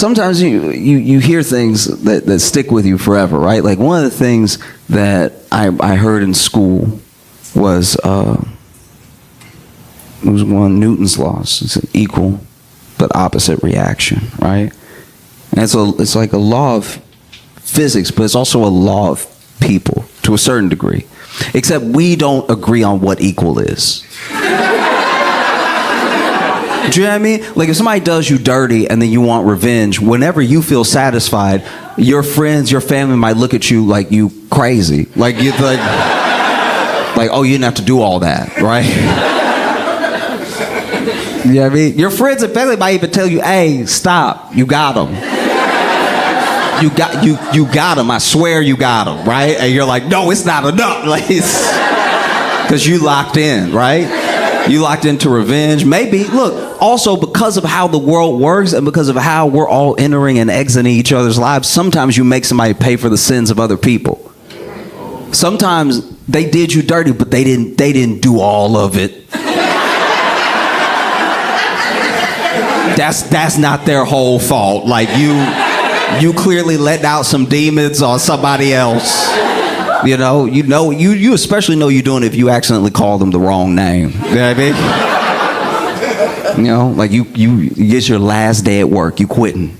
sometimes you hear things that stick with you forever, right? Like one of the things that I heard in school was it was one Newton's laws. It's an equal but opposite reaction, right? And it's like a law of physics, but it's also a law of people to a certain degree. Except we don't agree on what equal is. Do you know what I mean? Like if somebody does you dirty and then you want revenge, whenever you feel satisfied, your friends, your family might look at you like you crazy. Like you like oh, you didn't have to do all that, right? You know what I mean? Your friends and family might even tell you, hey, stop, you got him. You got him, I swear you got him, right? And you're like, no, it's not enough. Like, because you locked in, right? You locked into revenge. Maybe, look, also because of how the world works and because of how we're all entering and exiting each other's lives, sometimes you make somebody pay for the sins of other people. Sometimes they did you dirty, but they didn't do all of it. That's not their whole fault. Like you clearly let out some demons on somebody else. You especially know you're doing it if you accidentally call them the wrong name. You know what I mean? You know, like you it's your last day at work, you quitting.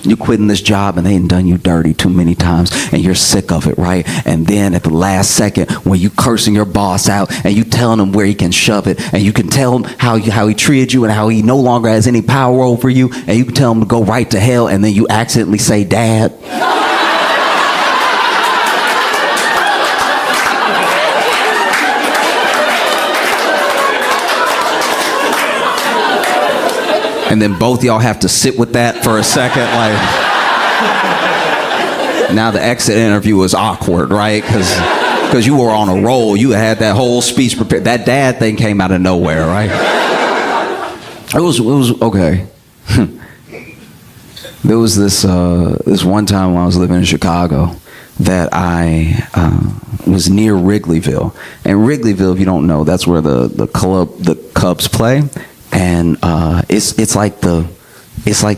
You quitting this job and they ain't done you dirty too many times and you're sick of it, right? And then at the last second when you cursing your boss out and you telling him where he can shove it and you can tell him how he treated you and how he no longer has any power over you and you can tell him to go right to hell and then you accidentally say dad. And then both y'all have to sit with that for a second, like. Now the exit interview was awkward, right? Because you were on a roll. You had that whole speech prepared. That dad thing came out of nowhere, right? It was okay. There was this one time when I was living in Chicago that I was near Wrigleyville. And Wrigleyville, if you don't know, that's where the Cubs play. And it's like the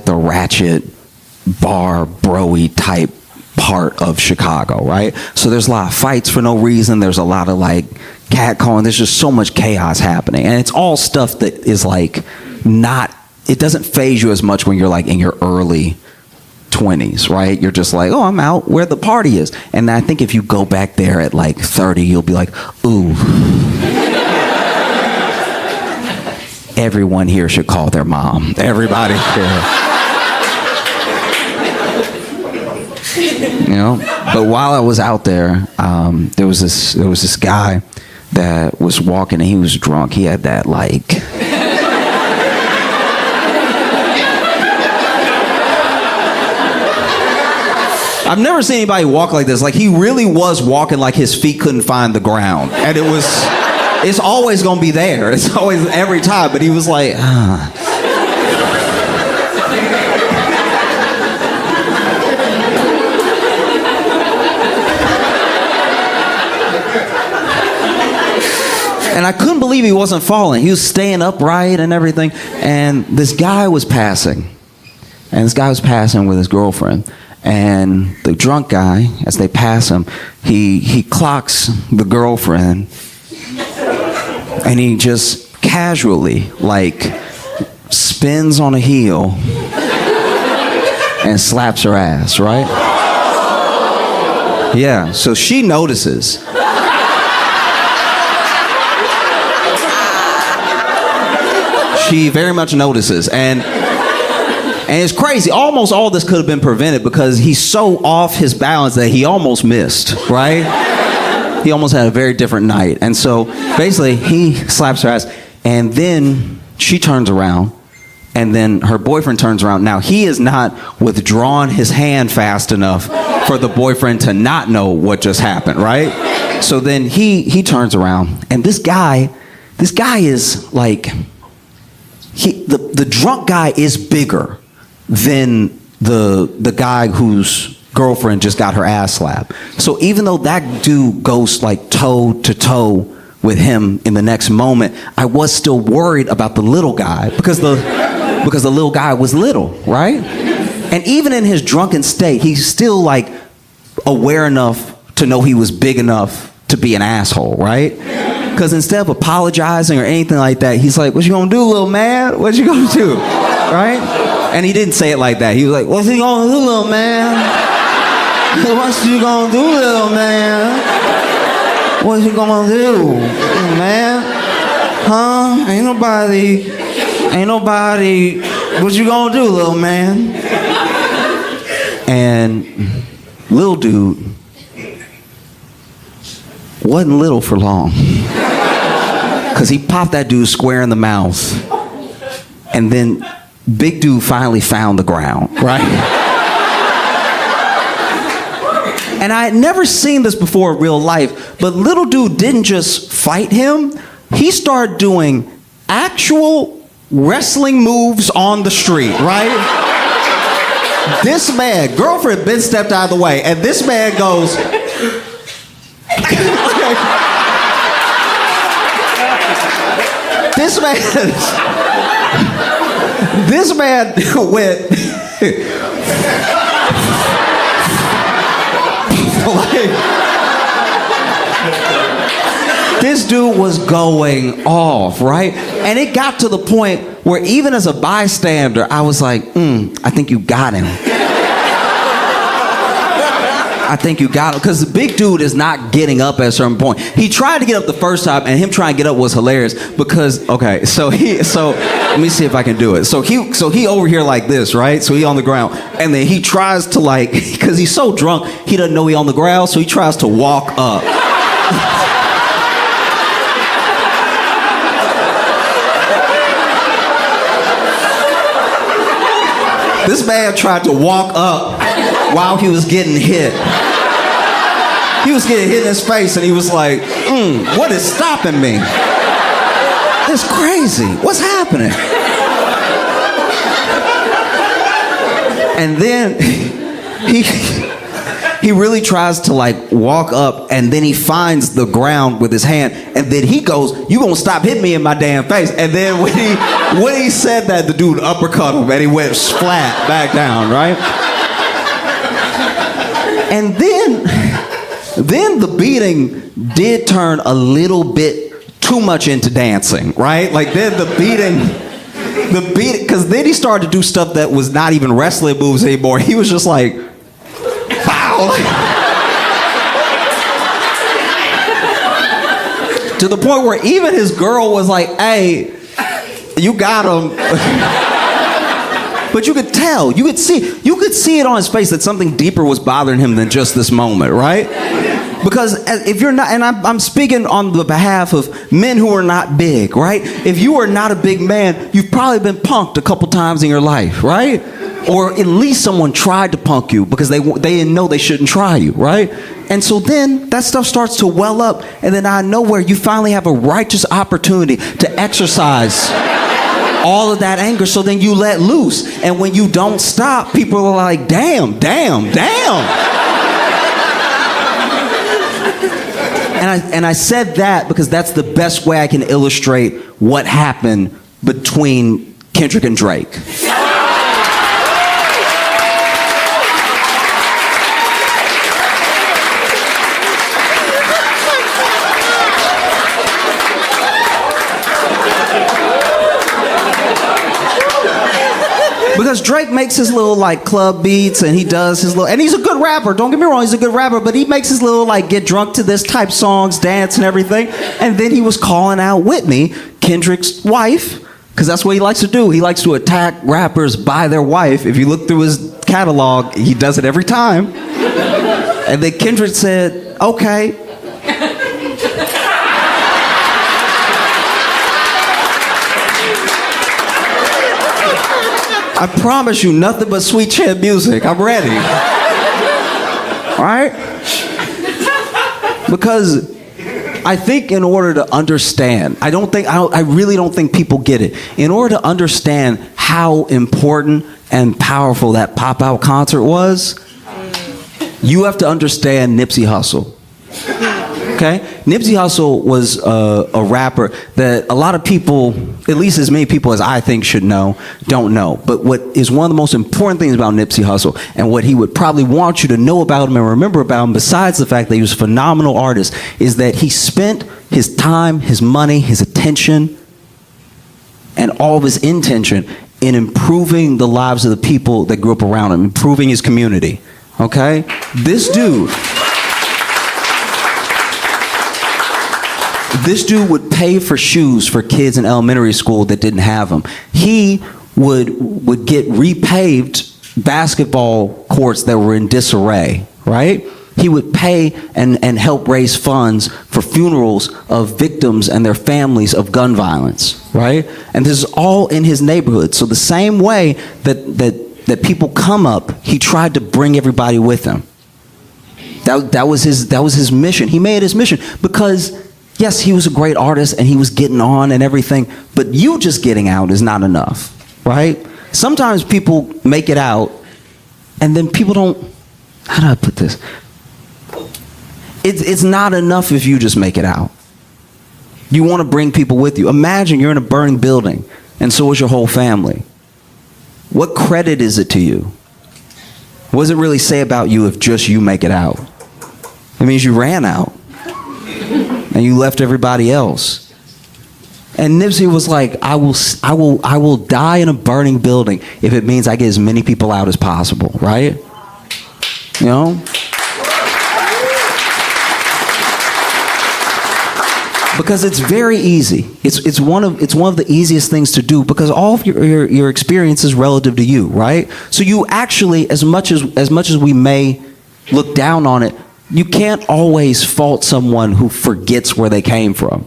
ratchet bar bro-y type part of Chicago, right? So there's a lot of fights for no reason. There's a lot of like catcalling. There's just so much chaos happening, and it's all stuff that is like not. It doesn't faze you as much when you're like in your early 20s, right? You're just like, oh, I'm out where the party is. And I think if you go back there at like 30, you'll be like, ooh. Everyone here should call their mom. Everybody here. You know? But while I was out there, there was this guy that was walking and he was drunk. He had that like... I've never seen anybody walk like this. Like he really was walking like his feet couldn't find the ground. And it was... It's always going to be there. It's always, every time. But he was like, And I couldn't believe he wasn't falling. He was staying upright and everything. And this guy was passing. And this guy was passing with his girlfriend. And the drunk guy, as they pass him, he clocks the girlfriend. And he just casually, like, spins on a heel and slaps her ass, right? Yeah, so she notices. She very much notices. And it's crazy. Almost all this could have been prevented because he's so off his balance that he almost missed, right? He almost had a very different night. And so basically he slaps her ass and then she turns around and then her boyfriend turns around. Now he is not withdrawn his hand fast enough for the boyfriend to not know what just happened, right? So then he turns around and this guy is like, the drunk guy is bigger than the guy who's girlfriend just got her ass slapped. So even though that dude goes like toe to toe with him in the next moment, I was still worried about the little guy because the little guy was little, right? And even in his drunken state, he's still like aware enough to know he was big enough to be an asshole, right? Because instead of apologizing or anything like that, he's like, what you gonna do, little man? What you gonna do, right? And he didn't say it like that. He was like, what's he gonna do, little man? What you gonna do, little man? What you gonna do, man? Huh? Ain't nobody, what you gonna do, little man? And little dude wasn't little for long. Because he popped that dude square in the mouth. And then big dude finally found the ground, right? And I had never seen this before in real life, but little dude didn't just fight him. He started doing actual wrestling moves on the street, right? This man, girlfriend Ben stepped out of the way, and this man goes... This man went like, this dude was going off, right? And it got to the point where even as a bystander, I was like, I think you got him. I think you got him. Because the big dude is not getting up at a certain point. He tried to get up the first time, and him trying to get up was hilarious because, okay, so let me see if I can do it. So he over here like this, right? So he on the ground, and then he tries to like, because he's so drunk, he doesn't know he on the ground, so he tries to walk up. This man tried to walk up while he was getting hit. He was getting hit in his face, and he was like, what is stopping me? It's crazy. What's happening? And then he really tries to like walk up, and then he finds the ground with his hand, and then he goes, you gonna stop hitting me in my damn face. And then when he said that, the dude uppercut him, and he went flat back down, right? And then the beating did turn a little bit too much into dancing, right? Like then the beating, because then he started to do stuff that was not even wrestling moves anymore. He was just like, wow. To the point where even his girl was like, hey, you got him. But you could tell, you could see it on his face that something deeper was bothering him than just this moment, right? Because if you're not, and I'm speaking on the behalf of men who are not big, right? If you are not a big man, you've probably been punked a couple times in your life, right? Or at least someone tried to punk you because they didn't know they shouldn't try you, right? And so then that stuff starts to well up, and then out of nowhere you finally have a righteous opportunity to exercise all of that anger, so then you let loose. And when you don't stop, people are like, damn. And I said that because that's the best way I can illustrate what happened between Kendrick and Drake. Because Drake makes his little like club beats, and he does his little, and he's a good rapper, don't get me wrong, he's a good rapper, but he makes his little like get drunk to this type songs, dance and everything. And then he was calling out Whitney, Kendrick's wife, because that's what he likes to do. He likes to attack rappers by their wife. If you look through his catalog, he does it every time. And then Kendrick said, okay. I promise you, nothing but sweet chin music. I'm ready. All right? Because I think in order to understand, I really don't think people get it. In order to understand how important and powerful that pop-out concert was, you have to understand Nipsey Hussle. Okay? Nipsey Hussle was a rapper that a lot of people, at least as many people as I think should know, don't know. But what is one of the most important things about Nipsey Hussle, and what he would probably want you to know about him and remember about him, besides the fact that he was a phenomenal artist, is that he spent his time, his money, his attention, and all of his intention in improving the lives of the people that grew up around him, improving his community. Okay? This dude would pay for shoes for kids in elementary school that didn't have them. He would get repaved basketball courts that were in disarray, right? He would pay and help raise funds for funerals of victims and their families of gun violence, right? And this is all in his neighborhood. So the same way that people come up, he tried to bring everybody with him. That was his mission. He made it his mission because, yes, he was a great artist and he was getting on and everything, but you just getting out is not enough, right? Sometimes people make it out and then people don't, how do I put this? It's not enough if you just make it out. You want to bring people with you. Imagine you're in a burning building and so is your whole family. What credit is it to you? What does it really say about you if just you make it out? It means you ran out and you left everybody else. And Nipsey was like, I will die in a burning building if it means I get as many people out as possible, right? You know? Because it's very easy. It's one of the easiest things to do because all of your experience is relative to you, right? So you actually, as much as we may look down on it, you can't always fault someone who forgets where they came from.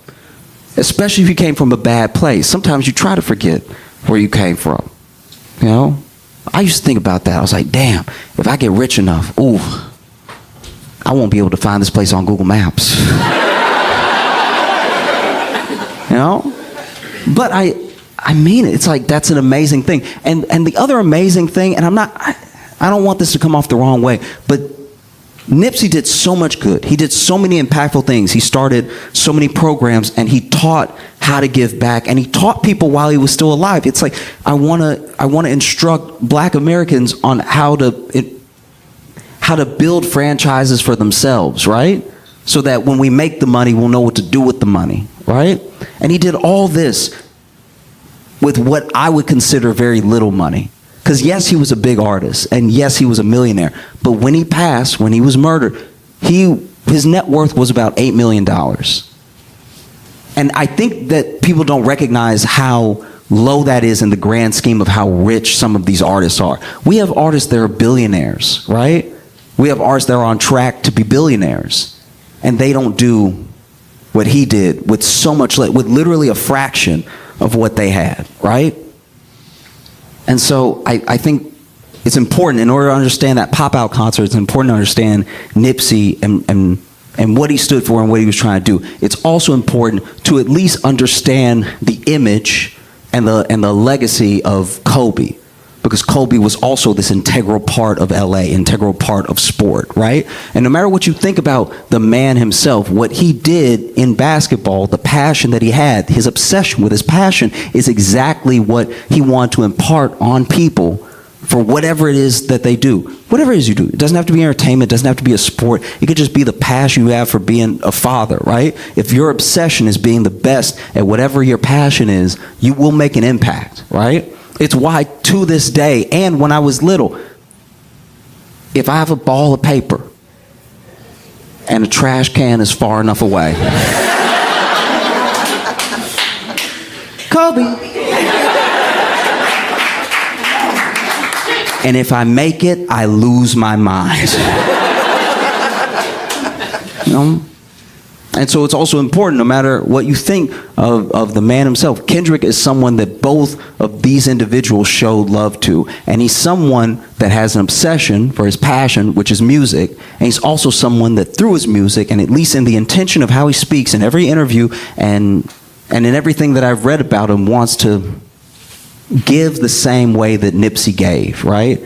Especially if you came from a bad place. Sometimes you try to forget where you came from. You know? I used to think about that. I was like, damn, if I get rich enough, ooh, I won't be able to find this place on Google Maps. You know? But I mean it. It's like that's an amazing thing. And the other amazing thing, and I don't want this to come off the wrong way, but Nipsey did so much good. He did so many impactful things. He started so many programs and he taught how to give back and he taught people while he was still alive. It's like I want to instruct Black Americans on how to build franchises for themselves, right? So that when we make the money, we'll know what to do with the money, right? And he did all this with what I would consider very little money. Because yes, he was a big artist, and yes, he was a millionaire. But when he passed, when he was murdered, his net worth was about $8 million. And I think that people don't recognize how low that is in the grand scheme of how rich some of these artists are. We have artists that are billionaires, right? We have artists that are on track to be billionaires. And they don't do what he did with so much, with literally a fraction of what they had, right? And so I think it's important, in order to understand that pop-out concert, it's important to understand Nipsey and what he stood for and what he was trying to do. It's also important to at least understand the image and the legacy of Kobe. Because Kobe was also this integral part of LA, integral part of sport, right? And no matter what you think about the man himself, what he did in basketball, the passion that he had, his obsession with his passion is exactly what he wanted to impart on people for whatever it is that they do. Whatever it is you do. It doesn't have to be entertainment, it doesn't have to be a sport. It could just be the passion you have for being a father, right? If your obsession is being the best at whatever your passion is, you will make an impact, right? It's why to this day, and when I was little, if I have a ball of paper and a trash can is far enough away, Kobe. And if I make it, I lose my mind. You know? And so it's also important, no matter what you think of the man himself. Kendrick is someone that both of these individuals showed love to. And he's someone that has an obsession for his passion, which is music. And he's also someone that through his music, and at least in the intention of how he speaks in every interview and in everything that I've read about him, wants to give the same way that Nipsey gave, right?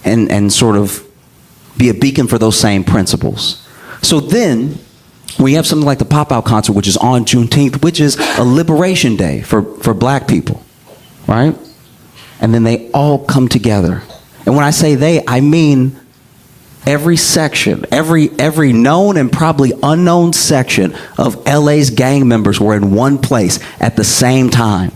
And sort of be a beacon for those same principles. So then, We have something like the Pop-Out concert, which is on Juneteenth, which is a liberation day for black people, right? And then they all come together. And when I say they, I mean every section, every known and probably unknown section of LA's gang members were in one place at the same time.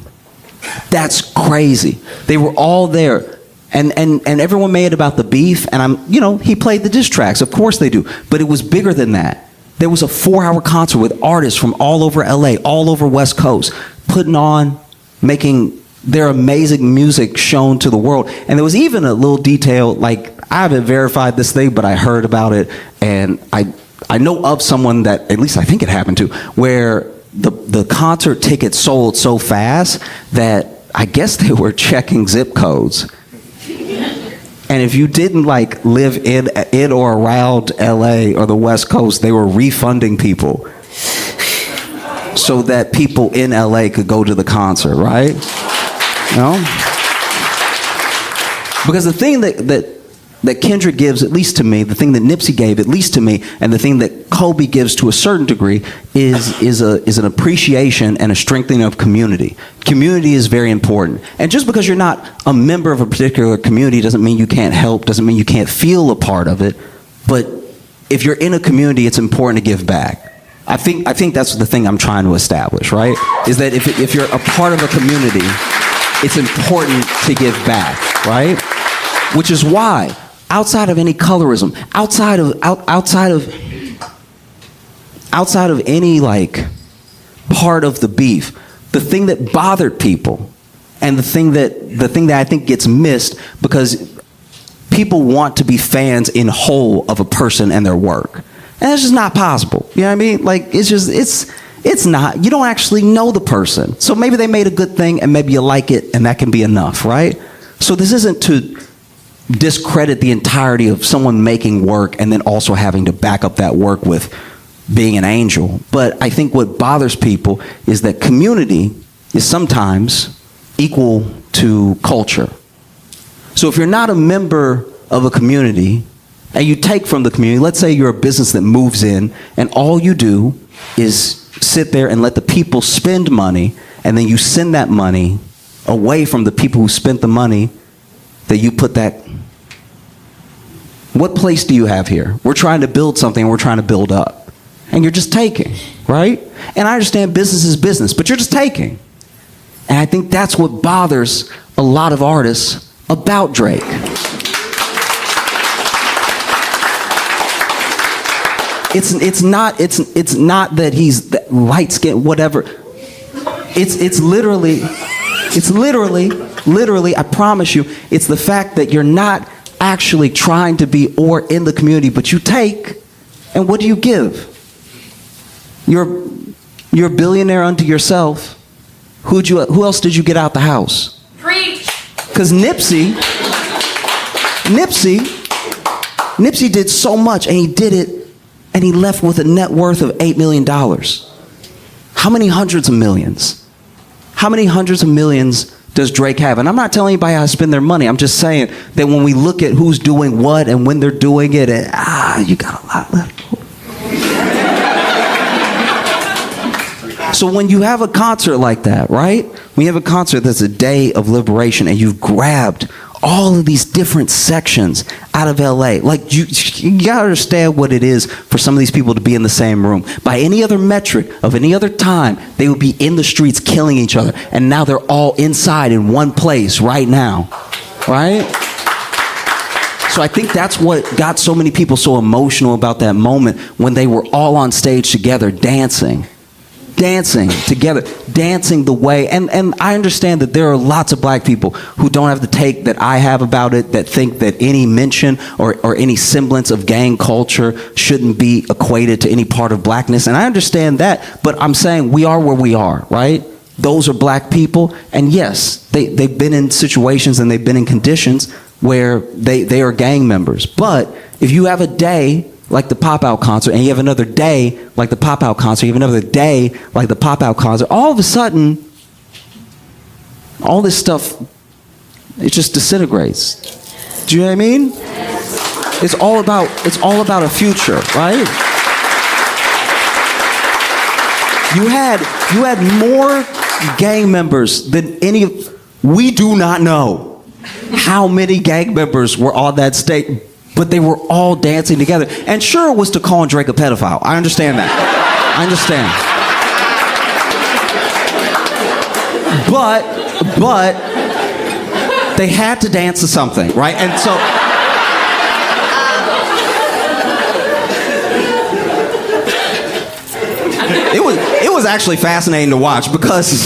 That's crazy. They were all there. And everyone made it about the beef, and he played the diss tracks. Of course they do. But it was bigger than that. There was a 4-hour concert with artists from all over LA, all over West Coast, putting on, making their amazing music shown to the world. And there was even a little detail, like, I haven't verified this thing, but I heard about it, and I know of someone that, at least I think it happened to, where the concert tickets sold so fast that I guess they were checking zip codes. And if you didn't live in or around LA or the West Coast, they were refunding people so that people in LA could go to the concert, right? Because the thing that Kendrick gives, at least to me, the thing that Nipsey gave, at least to me, and the thing that Kobe gives to a certain degree is an appreciation and a strengthening of community. Community is very important. And just because you're not a member of a particular community doesn't mean you can't help, doesn't mean you can't feel a part of it. But if you're in a community, it's important to give back. I think that's the thing I'm trying to establish, right? Is that if you're a part of a community, it's important to give back, right? Which is why, outside of any colorism, outside of any part of the beef, the thing that bothered people, and the thing that I think gets missed, because people want to be fans in whole of a person and their work, and it's just not possible. You know what I mean? It's not. You don't actually know the person, so maybe they made a good thing, and maybe you like it, and that can be enough, right? So this isn't to discredit the entirety of someone making work and then also having to back up that work with being an angel. But I think what bothers people is that community is sometimes equal to culture. So if you're not a member of a community and you take from the community, let's say you're a business that moves in and all you do is sit there and let the people spend money, and then you send that money away from the people who spent the money, that you put that. What place do you have here? We're trying to build something, we're trying to build up. And you're just taking, right? And I understand business is business, but you're just taking. And I think that's what bothers a lot of artists about Drake. It's not that he's light skinned, whatever. It's literally, I promise you, it's the fact that you're not actually trying to be or in the community, but you take, and what do you give? You're a billionaire unto yourself. Who else did you get out the house? Preach. Because Nipsey did so much, and he did it, and he left with a net worth of $8 million. How many hundreds of millions? How many hundreds of millions does Drake have? And I'm not telling anybody how to spend their money. I'm just saying that when we look at who's doing what and when they're doing it, you got a lot left. So when you have a concert like that, right? When you have a concert that's a day of liberation and you've grabbed all of these different sections out of LA, like you gotta understand what it is for some of these people to be in the same room. By any other metric of any other time, they would be in the streets killing each other, and now they're all inside in one place right now, right? So I think that's what got so many people so emotional about that moment when they were all on stage together dancing together, dancing the way, and I understand that there are lots of black people who don't have the take that I have about it, that think that any mention or any semblance of gang culture shouldn't be equated to any part of blackness, and I understand that, but I'm saying we are where we are, right? Those are black people, and yes, they've been in situations and they've been in conditions where they are gang members, but if you have a day like the Pop-Out concert, and you have another day like the Pop-Out concert, you have another day like the Pop-Out concert, all of a sudden, all this stuff, it just disintegrates. Do you know what I mean? It's all about a future, right? You had more gang members than any of. We do not know how many gang members were on that stage, but they were all dancing together. And sure, it was to call Drake a pedophile. I understand that. I understand. But they had to dance to something, right? And so it was actually fascinating to watch because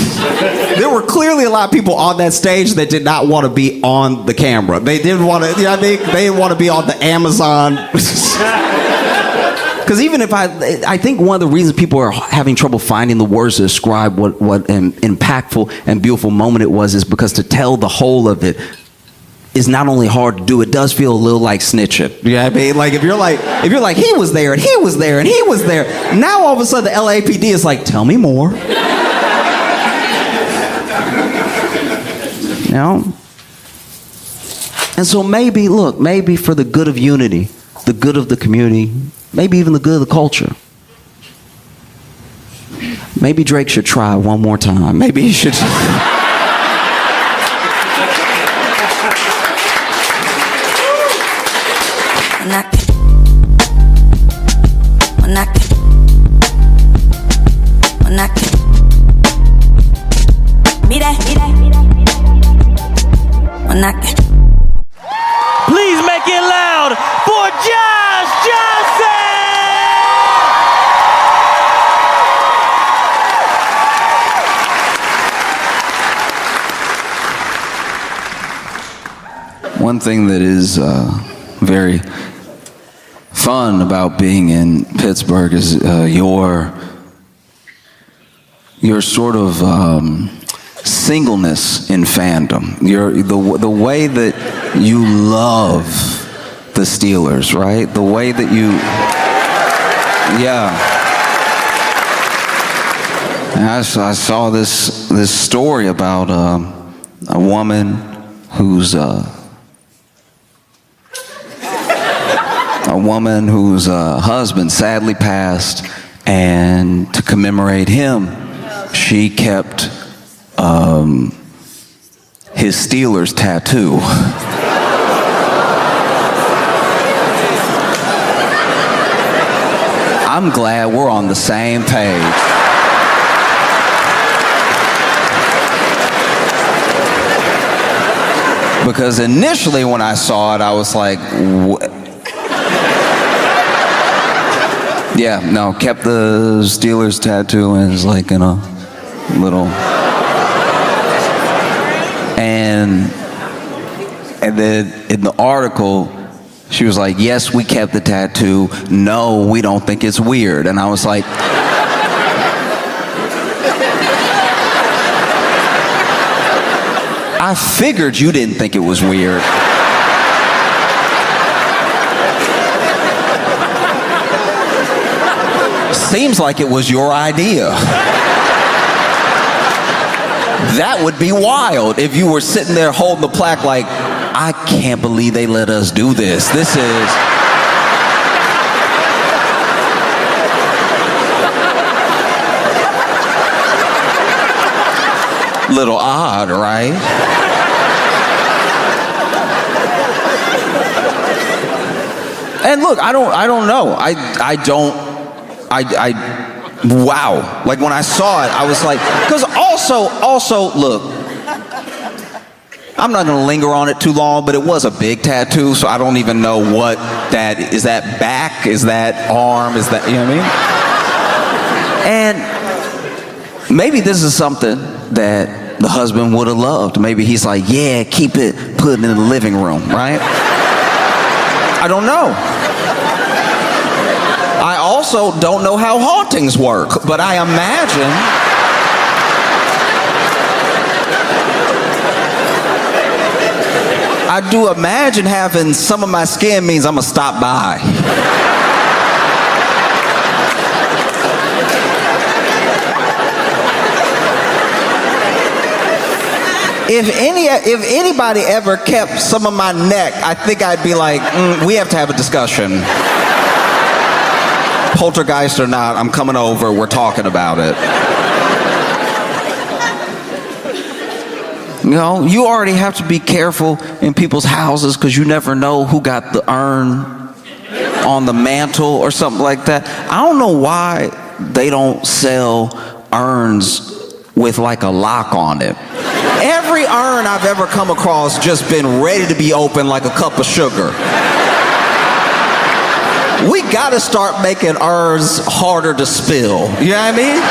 there were clearly a lot of people on that stage that did not want to be on the camera. They didn't want to, you know what I mean? They didn't want to be on the Amazon. Because even if I think one of the reasons people are having trouble finding the words to describe what an impactful and beautiful moment it was is because to tell the whole of it is not only hard to do, it does feel a little like snitching. You know what I mean? Like if you're like he was there and he was there and he was there, now all of a sudden the LAPD is like, tell me more. You know? And so maybe for the good of unity, the good of the community, maybe even the good of the culture, maybe Drake should try one more time. Maybe he should. Please make it loud for Josh Johnson! One thing that is very fun about being in Pittsburgh is your sort of singleness in fandom. The way that you love the Steelers, right? The way that you, yeah. And I saw this story about a woman whose husband sadly passed, and to commemorate him, she kept his Steelers tattoo. I'm glad we're on the same page. Because initially when I saw it, I was like, yeah, no, kept the Steelers tattoo and it's like in a little. And then in the article, she was like, yes, we kept the tattoo. No, we don't think it's weird. And I was like, I figured you didn't think it was weird. Seems like it was your idea. That would be wild if you were sitting there holding the plaque like, I can't believe they let us do this. This is... little odd, right? And look, I don't know. Wow. Like when I saw it, I was like, because also, look, I'm not gonna linger on it too long, but it was a big tattoo, so I don't even know what that is. That back? Is that arm? Is that, you know what I mean? And maybe this is something that the husband would have loved. Maybe he's like, yeah, keep it, put it in the living room, right? I don't know. I also don't know how hauntings work, but I imagine I do imagine having some of my skin means I'm gonna stop by. If anybody ever kept some of my neck, I think I'd be like, we have to have a discussion. poltergeist or not, I'm coming over, we're talking about it. You know, you already have to be careful in people's houses because you never know who got the urn on the mantle or something like that. I don't know why they don't sell urns with like a lock on it. Every urn I've ever come across just been ready to be opened like a cup of sugar. We gotta start making urns harder to spill. You know what I mean?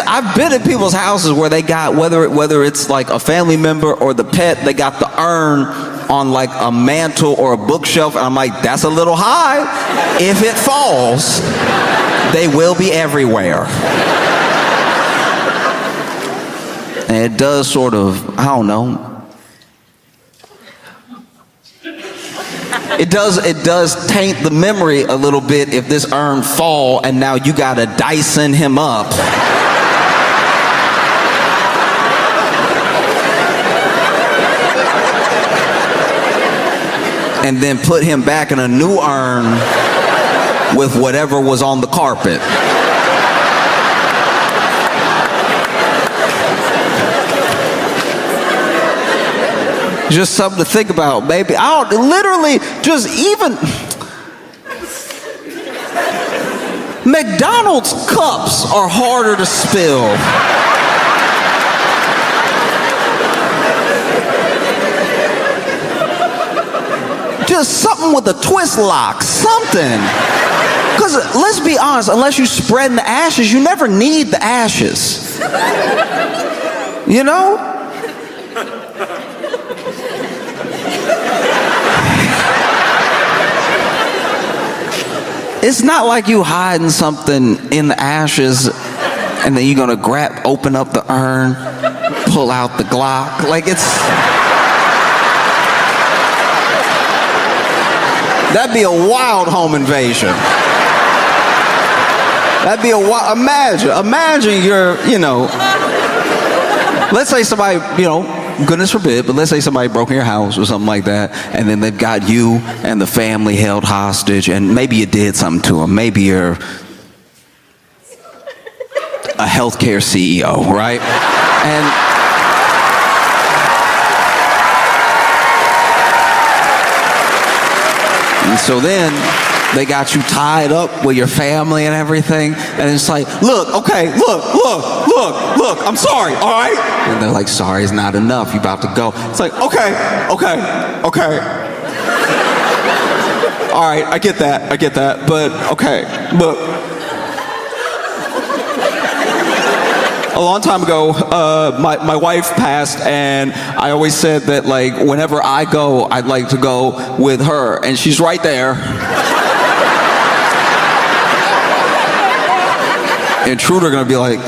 I've been at people's houses where they got, whether it's like a family member or the pet, they got the urn on like a mantle or a bookshelf, and I'm like, that's a little high. If it falls, they will be everywhere. And it does sort of, I don't know. It does taint the memory a little bit if this urn fall and now you gotta Dyson him up. And then put him back in a new urn with whatever was on the carpet. Just something to think about, baby. I don't, literally, just even McDonald's cups are harder to spill. Just something with a twist lock, something. Because let's be honest, unless you spread the ashes, you never need the ashes. You know? It's not like you hiding something in the ashes and then you're gonna open up the urn, pull out the Glock. Like that'd be a wild home invasion. That'd be a wild, imagine you're, let's say somebody, goodness forbid, but let's say somebody broke in your house or something like that, and then they've got you and the family held hostage, and maybe you did something to them. Maybe you're a healthcare CEO, right? And so then they got you tied up with your family and everything, and it's like, look, I'm sorry, all right? And they're like, sorry is not enough, you about to go. It's like, okay. All right, I get that, but okay, look. A long time ago, my wife passed, and I always said that, like, whenever I go, I'd like to go with her, and she's right there. Intruder gonna be like,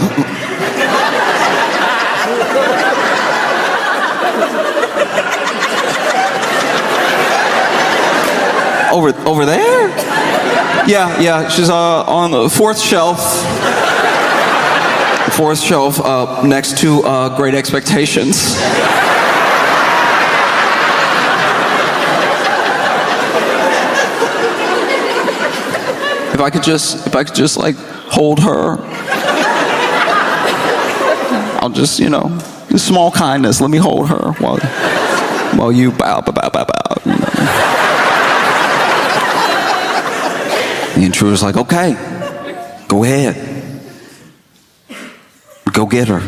over there? Yeah, she's on the fourth shelf next to Great Expectations. If I could just like hold her, I'll just, small kindness, let me hold her while you bow. The intruder's like, okay, go ahead. Go get her.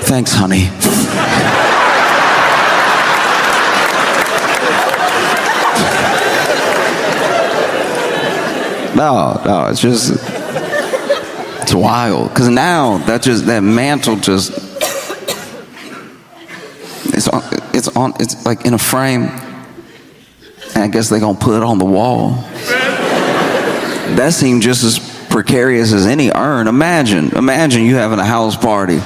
Thanks, honey. No, it's wild. Because now that mantle just It's like in a frame. And I guess they're gonna put it on the wall. That seemed just as precarious as any urn. Imagine you having a house party.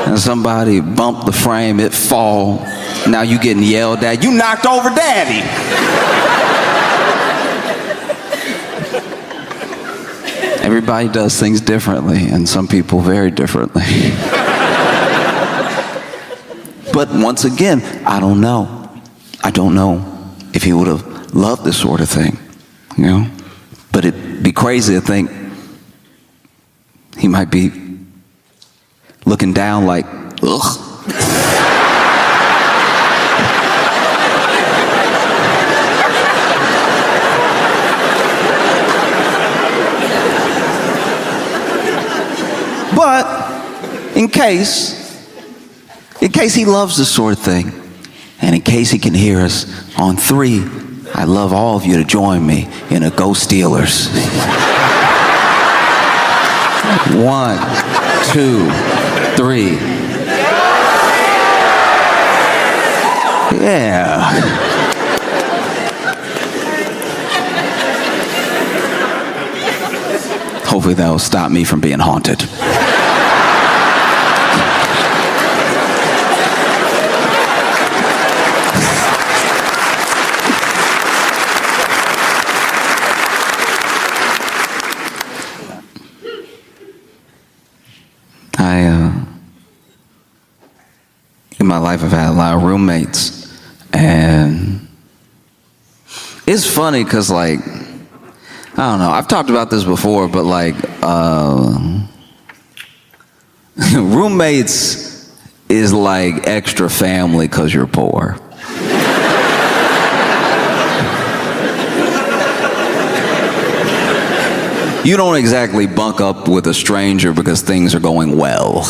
And somebody bumped the frame, it fall. Now you getting yelled at. You knocked over Daddy. Everybody does things differently, and some people very differently. But once again, I don't know. I don't know if he would have loved this sort of thing, you know? But it'd be crazy to think he might be looking down like, ugh. But in case he loves this sort of thing, and in case he can hear us on 3, I'd love all of you to join me in a Go Steelers. 1, 2, 3. Yeah. Hopefully that will stop me from being haunted. In my life, I've had a lot of roommates, and it's funny because, like, I don't know, I've talked about this before, but like, roommates is like extra family because you're poor. You don't exactly bunk up with a stranger because things are going well.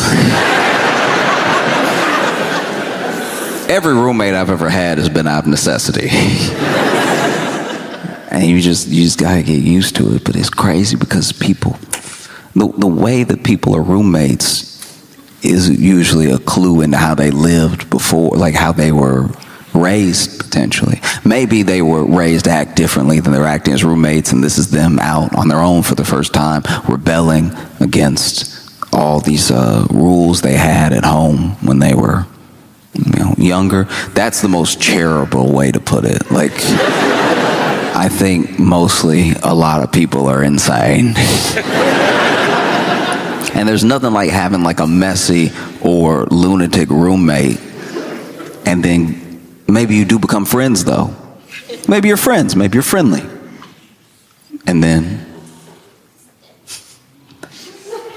Every roommate I've ever had has been out of necessity. And you just gotta get used to it. But it's crazy because people, the way that people are roommates is usually a clue into how they lived before, like how they were raised potentially. Maybe they were raised to act differently than they're acting as roommates, and this is them out on their own for the first time, rebelling against all these rules they had at home when they were, younger. That's the most charitable way to put it. Like, I think mostly a lot of people are insane. And there's nothing like having like a messy or lunatic roommate, and then maybe you do become friends though. Maybe you're friends, maybe you're friendly. And then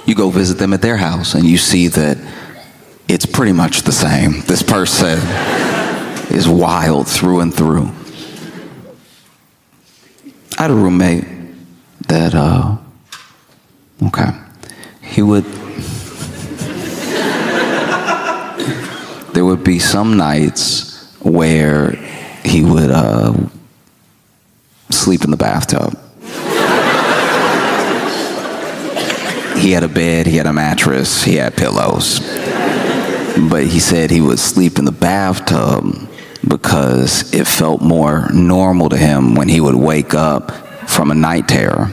you go visit them at their house and you see that it's pretty much the same. This person is wild through and through. I had a roommate that, there would be some nights where he would sleep in the bathtub. He had a bed, he had a mattress, he had pillows. But he said he would sleep in the bathtub because it felt more normal to him when he would wake up from a night terror.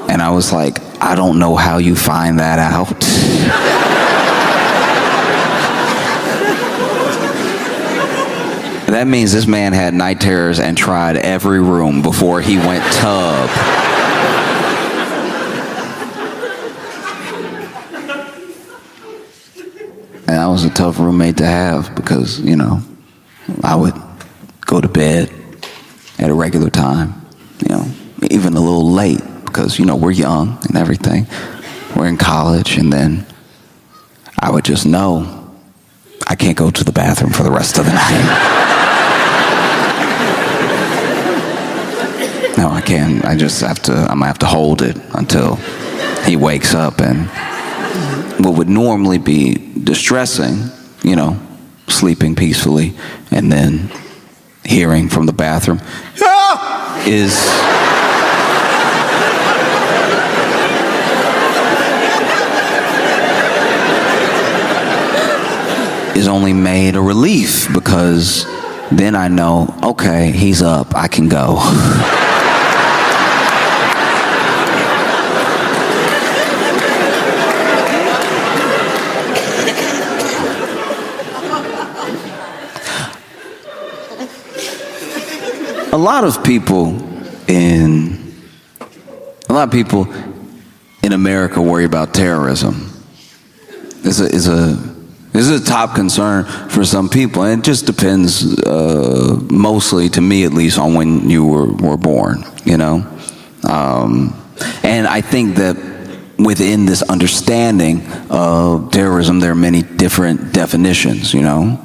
And I was like, I don't know how you find that out. That means this man had night terrors and tried every room before he went tub. And that was a tough roommate to have because, I would go to bed at a regular time, even a little late because, we're young and everything. We're in college, and then I would just know I can't go to the bathroom for the rest of the night. No, I can't. I'm gonna have to hold it until he wakes up. And what would normally be distressing, sleeping peacefully, and then hearing from the bathroom, is only made a relief, because then I know, okay, he's up, I can go. A lot of people in America worry about terrorism. This is a top concern for some people, and it just depends, mostly, to me at least, on when you were born, you know? And I think that within this understanding of terrorism, there are many different definitions, you know?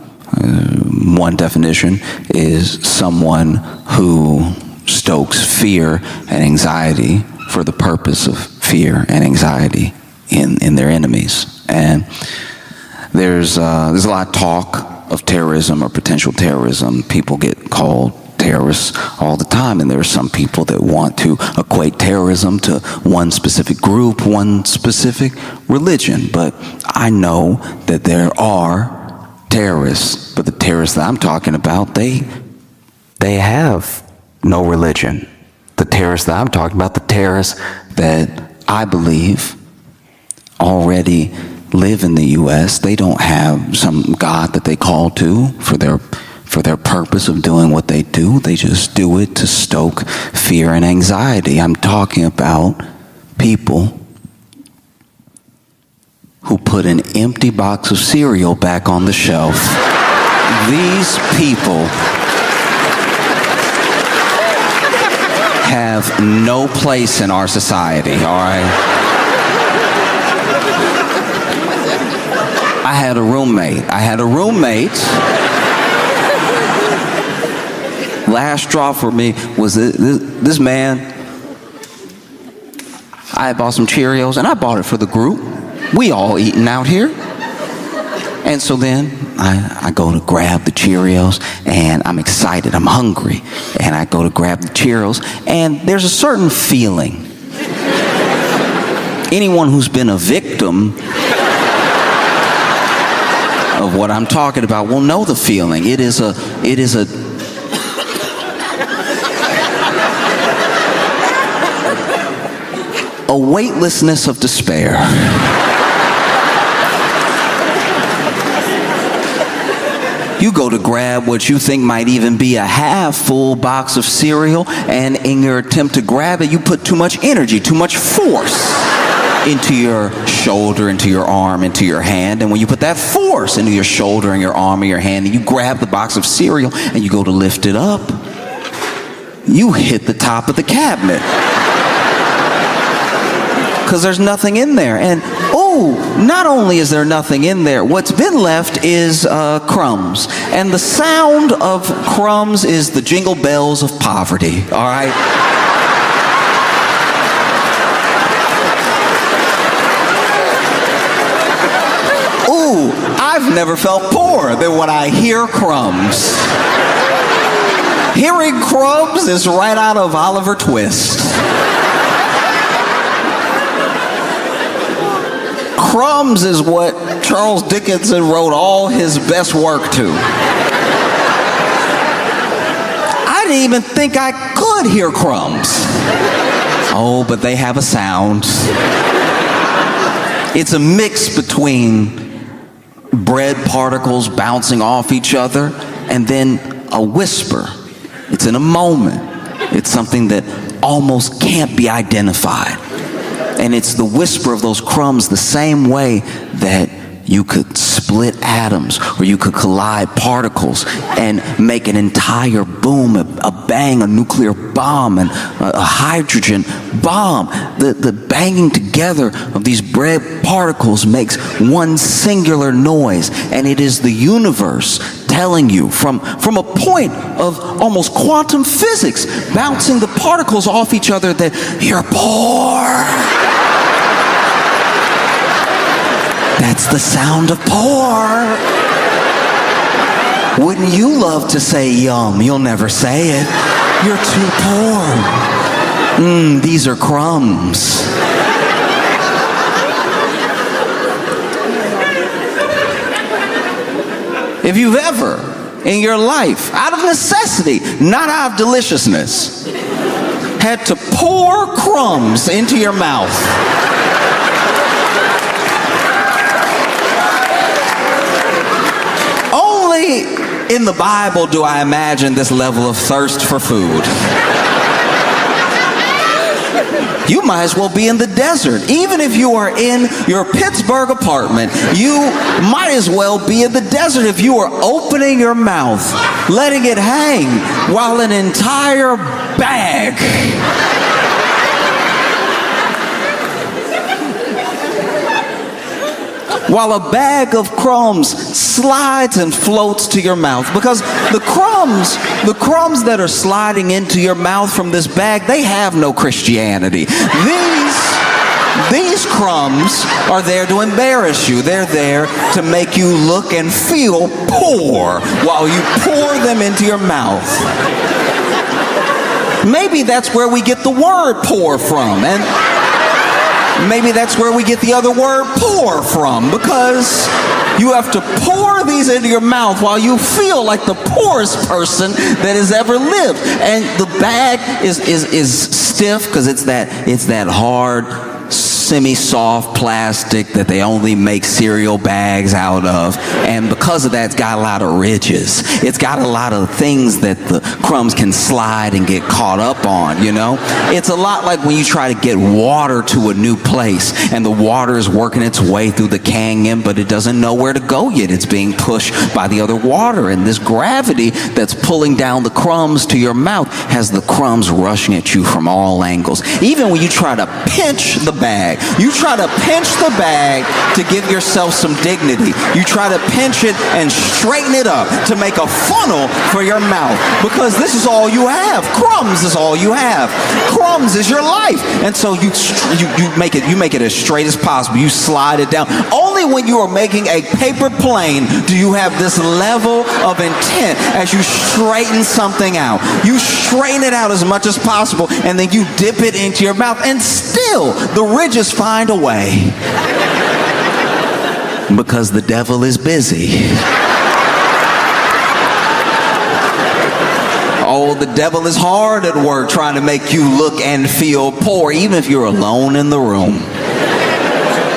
One definition is someone who stokes fear and anxiety for the purpose of fear and anxiety in their enemies. And there's a lot of talk of terrorism or potential terrorism. People get called terrorists all the time, and there are some people that want to equate terrorism to one specific group, one specific religion. But I know that there are terrorists, but the terrorists that I'm talking about, they have no religion. The terrorists that I'm talking about, the terrorists that I believe already live in the U.S., they don't have some God that they call to for their purpose of doing what they do. They just do it to stoke fear and anxiety. I'm talking about people who put an empty box of cereal back on the shelf. These people have no place in our society, all right? I had a roommate. Last straw for me was this man. I had bought some Cheerios, and I bought it for the group. We all eating out here. And so then I go to grab the Cheerios, and I'm excited, I'm hungry. And I go to grab the Cheerios, and there's a certain feeling. Anyone who's been a victim of what I'm talking about will know the feeling. It is a weightlessness of despair. You go to grab what you think might even be a half-full box of cereal, and in your attempt to grab it, you put too much energy, too much force into your shoulder, into your arm, into your hand. And when you put that force into your shoulder and your arm and your hand, and you grab the box of cereal and you go to lift it up, you hit the top of the cabinet. Because there's nothing in there. And not only is there nothing in there, what's been left is crumbs. And the sound of crumbs is the jingle bells of poverty, all right? I've never felt poorer than when I hear crumbs. Hearing crumbs is right out of Oliver Twist. Crumbs is what Charles Dickinson wrote all his best work to. I didn't even think I could hear crumbs. Oh, but they have a sound. It's a mix between bread particles bouncing off each other and then a whisper. It's in a moment. It's something that almost can't be identified. And it's the whisper of those crumbs, the same way that you could split atoms or you could collide particles and make an entire boom, a bang, a nuclear bomb, and a hydrogen bomb. The banging together of these bread particles makes one singular noise, and it is the universe telling you from a point of almost quantum physics, bouncing the particles off each other, that you're poor. That's the sound of poor. Wouldn't you love to say yum? You'll never say it. You're too poor. These are crumbs. if you've ever in your life, out of necessity, not out of deliciousness, had to pour crumbs into your mouth. Only in the Bible do I imagine this level of thirst for food. You might as well be in the desert. Even if you are in your Pittsburgh apartment, you might as well be in the desert if you are opening your mouth, letting it hang while an entire bag while a bag of crumbs slides and floats to your mouth. Because the crumbs that are sliding into your mouth from this bag, they have no Christianity. These crumbs are there to embarrass you. They're there to make you look and feel poor while you pour them into your mouth. Maybe that's where we get the word poor from, and maybe that's where we get the other word poor from, because you have to pour these into your mouth while you feel like the poorest person that has ever lived. And the bag is stiff because it's that hard, semi-soft plastic that they only make cereal bags out of, and because of that, it's got a lot of ridges. It's got a lot of things that the crumbs can slide and get caught up on, you know? It's a lot like when you try to get water to a new place and the water is working its way through the canyon, but it doesn't know where to go yet. It's being pushed by the other water, and this gravity that's pulling down the crumbs to your mouth has the crumbs rushing at you from all angles. Even when you try to pinch the bag, you try to pinch the bag to give yourself some dignity. You try to pinch it and straighten it up to make a funnel for your mouth, because this is all you have. Crumbs is all you have. Crumbs is your life. And so you make it as straight as possible. You slide it down. Only when you are making a paper plane do you have this level of intent as you straighten something out. You straighten it out as much as possible, and then you dip it into your mouth, and still the ridges find a way, because the devil is busy. Oh, the devil is hard at work trying to make you look and feel poor, even if you're alone in the room.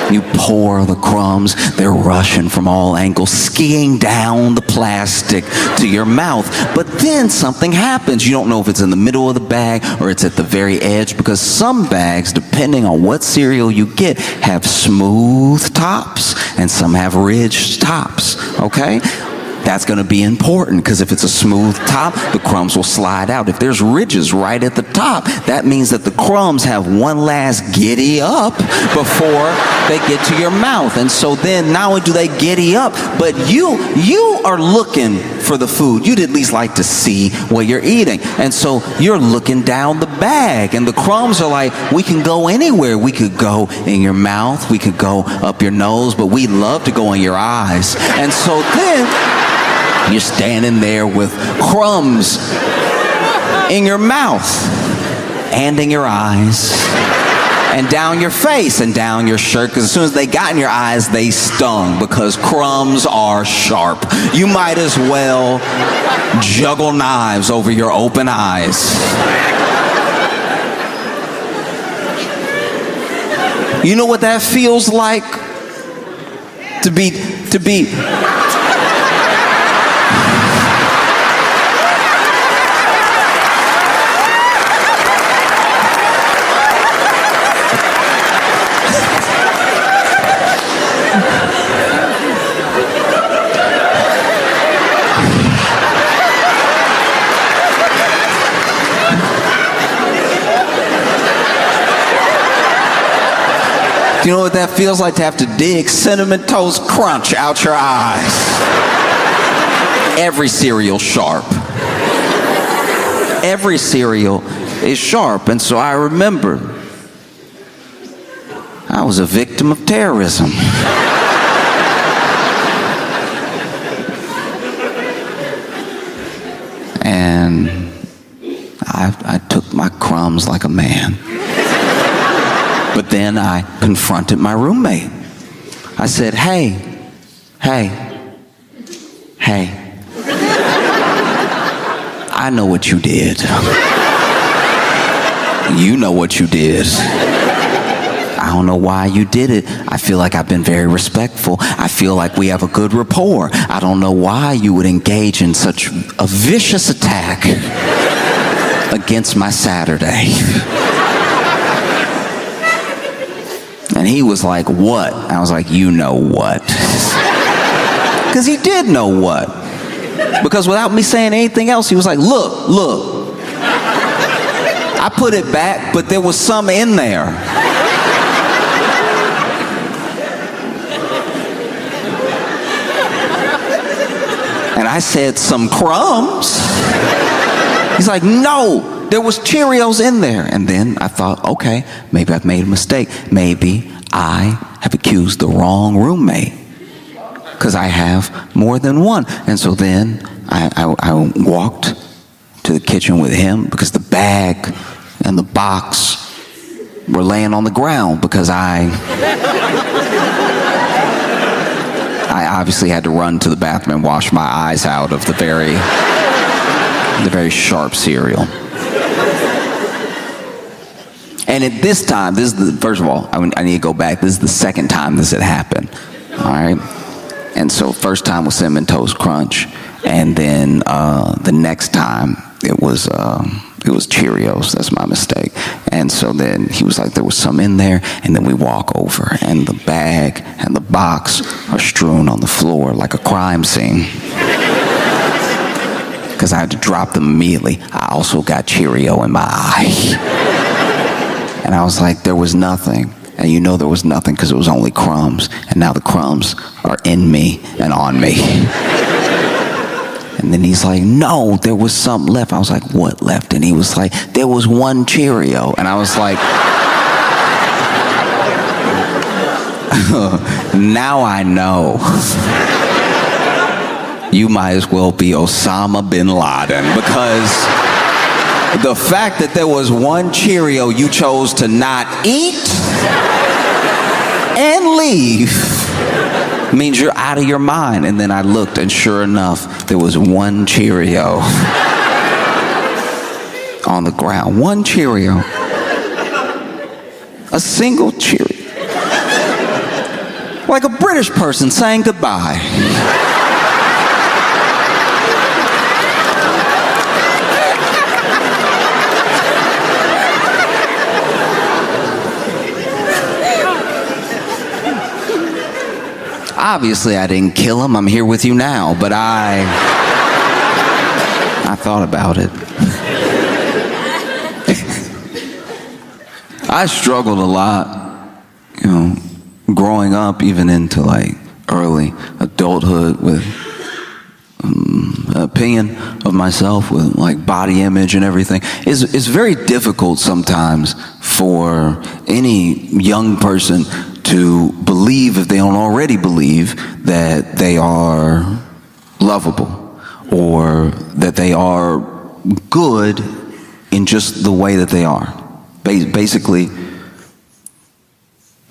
You pour the crumbs, they're rushing from all angles, skiing down the plastic to your mouth. But then something happens. You don't know if it's in the middle of the bag or it's at the very edge, because some bags, depending on what cereal you get, have smooth tops and some have ridged tops, okay? That's going to be important, because if it's a smooth top, the crumbs will slide out. If there's ridges right at the top, that means that the crumbs have one last giddy up before they get to your mouth. And so then not only do they giddy up, but you are looking for the food. You'd at least like to see what you're eating. And so you're looking down the bag, and the crumbs are like, we can go anywhere. We could go in your mouth, we could go up your nose, but we love to go in your eyes. And so then you're standing there with crumbs in your mouth and in your eyes and down your face and down your shirt, because as soon as they got in your eyes, they stung, because crumbs are sharp. You might as well juggle knives over your open eyes. You know what that feels like? To be You know what that feels like, to have to dig Cinnamon Toast Crunch out your eyes? Every cereal's sharp. Every cereal is sharp. And so I remember I was a victim of terrorism. And I took my crumbs like a man. But then I confronted my roommate. I said, hey, hey, I know what you did. You know what you did. I don't know why you did it. I feel like I've been very respectful. I feel like we have a good rapport. I don't know why you would engage in such a vicious attack against my Saturday. And he was like, what? I was like, you know what? Because he did know what. Because without me saying anything else, he was like, look. I put it back, but there was some in there. And I said, some crumbs? He's like, no, there was Cheerios in there. And then I thought, okay, maybe I've made a mistake. Maybe I have accused the wrong roommate, because I have more than one. And so then I walked to the kitchen with him, because the bag and the box were laying on the ground, because I obviously had to run to the bathroom and wash my eyes out of the very sharp cereal. And at this time, first of all, I need to go back. This is the second time this had happened. All right. And so first time was Cinnamon Toast Crunch, and then the next time it was Cheerios. That's my mistake. And so then he was like, there was some in there, and then we walk over, and the bag and the box are strewn on the floor like a crime scene. Because I had to drop them immediately. I also got Cheerio in my eye. And I was like, there was nothing. And you know there was nothing because it was only crumbs. And now the crumbs are in me and on me. And then he's like, no, there was something left. I was like, what left? And he was like, there was one Cheerio. And I was like, now I know. You might as well be Osama bin Laden, because the fact that there was one Cheerio you chose to not eat and leave means you're out of your mind. And then I looked, and sure enough, there was one Cheerio on the ground. One Cheerio. A single Cheerio. Like a British person saying goodbye. Obviously, I didn't kill him. I'm here with you now, but I thought about it. I struggled a lot, growing up, even into like early adulthood, with an opinion of myself, with like body image and everything. It's very difficult sometimes for any young person to believe, if they don't already believe, that they are lovable or that they are good in just the way that they are. Basically,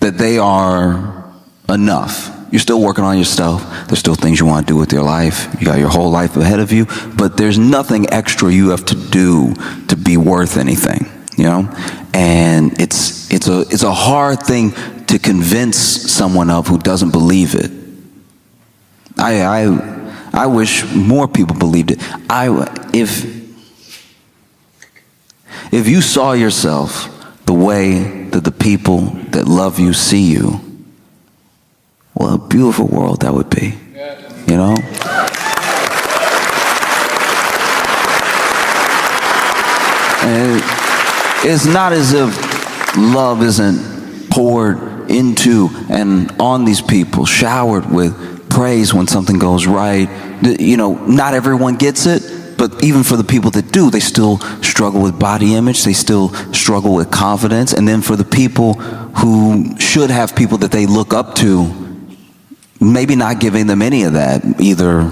that they are enough. You're still working on yourself. There's still things you want to do with your life. You got your whole life ahead of you, but there's nothing extra you have to do to be worth anything, And it's a hard thing to convince someone of who doesn't believe it. I wish more people believed it. If you saw yourself the way that the people that love you see you, what a beautiful world that would be, And it's not as if love isn't poured into and on these people, showered with praise when something goes right. Not everyone gets it, but even for the people that do, they still struggle with body image, they still struggle with confidence. And then for the people who should have people that they look up to, maybe not giving them any of that, either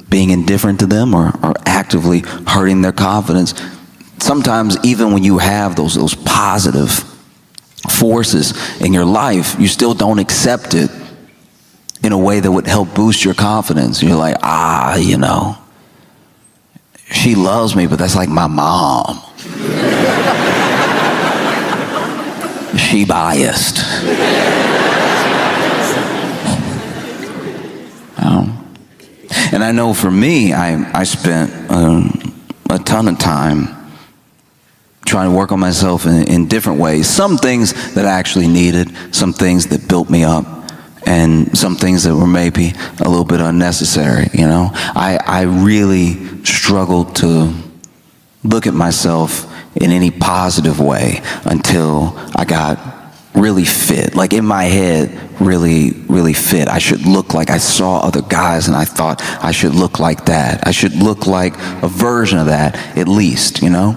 being indifferent to them or actively hurting their confidence. Sometimes even when you have those positive forces in your life, you still don't accept it. in a way that would help boost your confidence. You're like, you know, she loves me, but that's like my mom. She biased. And I know for me, I spent a ton of time trying to work on myself in different ways. Some things that I actually needed, some things that built me up, and some things that were maybe a little bit unnecessary, you know? I really struggled to look at myself in any positive way until I got really fit. Like in my head, really fit. I should look like I saw other guys and I thought I should look like that. I should look like a version of that, at least, you know?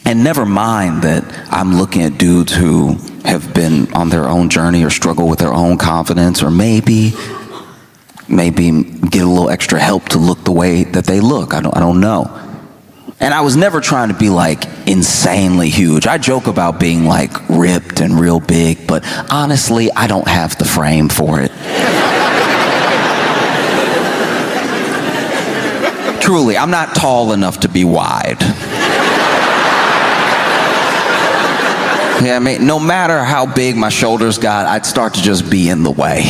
And never mind that I'm looking at dudes who have been on their own journey or struggle with their own confidence, or maybe get a little extra help to look the way that they look. I don't know. And I was never trying to be like insanely huge. I joke about being like ripped and real big, but honestly, I don't have the frame for it. Truly, I'm not tall enough to be wide. Yeah, I mean, no matter how big my shoulders got, I'd start to just be in the way.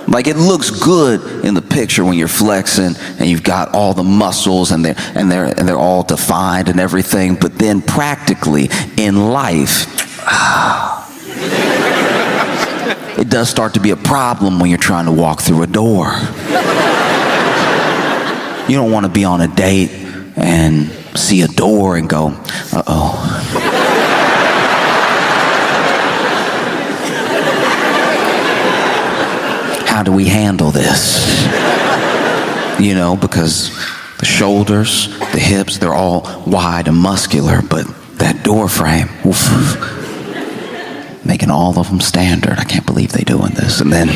Like, it looks good in the picture when you're flexing and you've got all the muscles and they're all defined and everything, but then practically in life, it does start to be a problem when you're trying to walk through a door. You don't want to be on a date and see a door and go, uh-oh. How do we handle this? You know, because the shoulders, the hips, they're all wide and muscular, but that door frame, oof, making all of them standard. I can't believe they're doing this. And then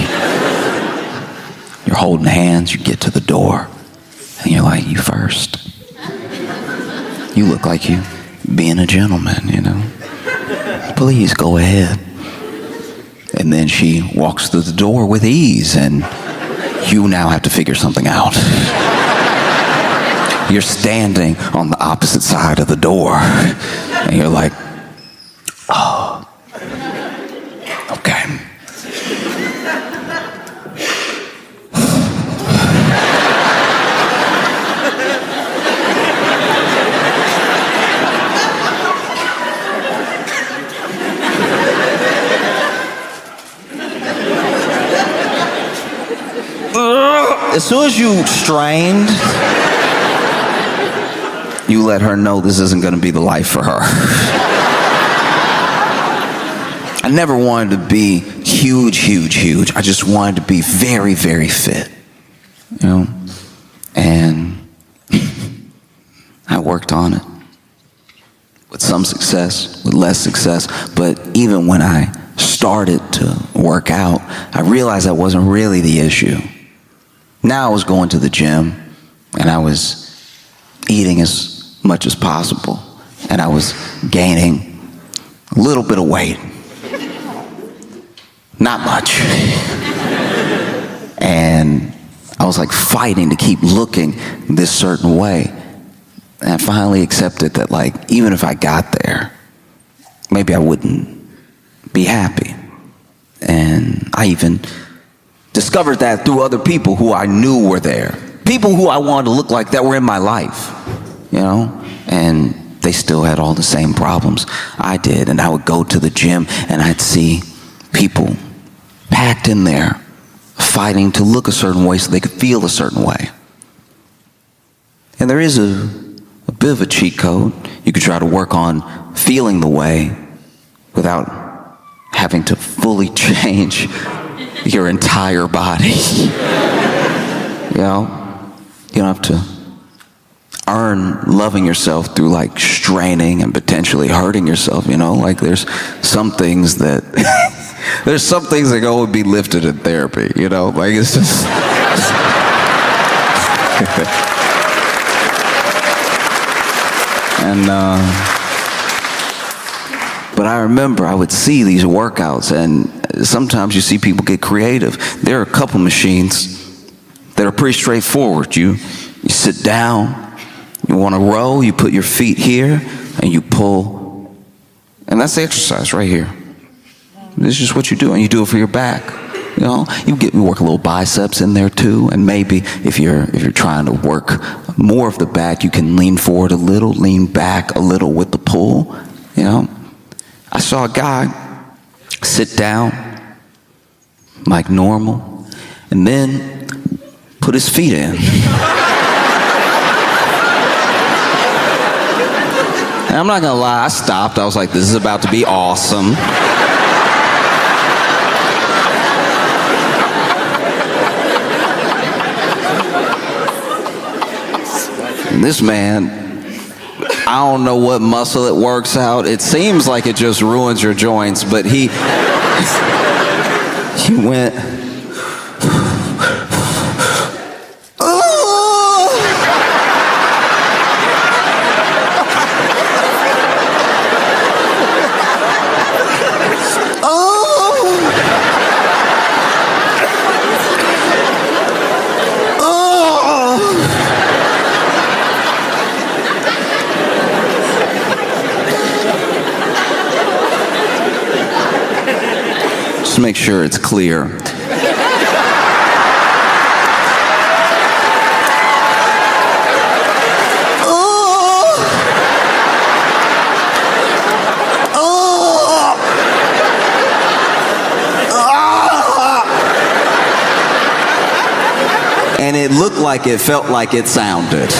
you're holding hands, you get to the door, and you're like, you first. You look like you being a gentleman, you know. Please go ahead. And then she walks through the door with ease, and you now have to figure something out. You're standing on the opposite side of the door, and you're like, oh, okay. As soon as you strained, you let her know this isn't going to be the life for her. I never wanted to be huge. I just wanted to be very, very fit, you know? And I worked on it with some success, with less success, but even when I started to work out, I realized that wasn't really the issue. Now I was going to the gym, and I was eating as much as possible, and I was gaining a little bit of weight. Not much. And I was like fighting to keep looking this certain way. And I finally accepted that, like, even if I got there, maybe I wouldn't be happy. And I even discovered that through other people who I knew were there. People who I wanted to look like that were in my life, you know? And they still had all the same problems I did. And I would go to the gym and I'd see people packed in there fighting to look a certain way so they could feel a certain way. And there is a bit of a cheat code. You could try to work on feeling the way without having to fully change your entire body. You know, you don't have to earn loving yourself through like straining and potentially hurting yourself, you know? Like there's some things that there's some things that go and be lifted in therapy, you know? Like it's just and But I remember I would see these workouts, and sometimes you see people get creative. There are a couple machines that are pretty straightforward. You sit down, you want to row, you put your feet here, and you pull. And that's the exercise right here. This is just what you do, and you do it for your back. You know, you work a little biceps in there too, and maybe if you're trying to work more of the back, you can lean forward a little, lean back a little with the pull. You know, I saw a guy sit down like normal, and then put his feet in. And I'm not gonna lie, I stopped. I was like, this is about to be awesome. This man, I don't know what muscle it works out. It seems like it just ruins your joints, but he went, just make sure it's clear. And it looked like it felt like it sounded.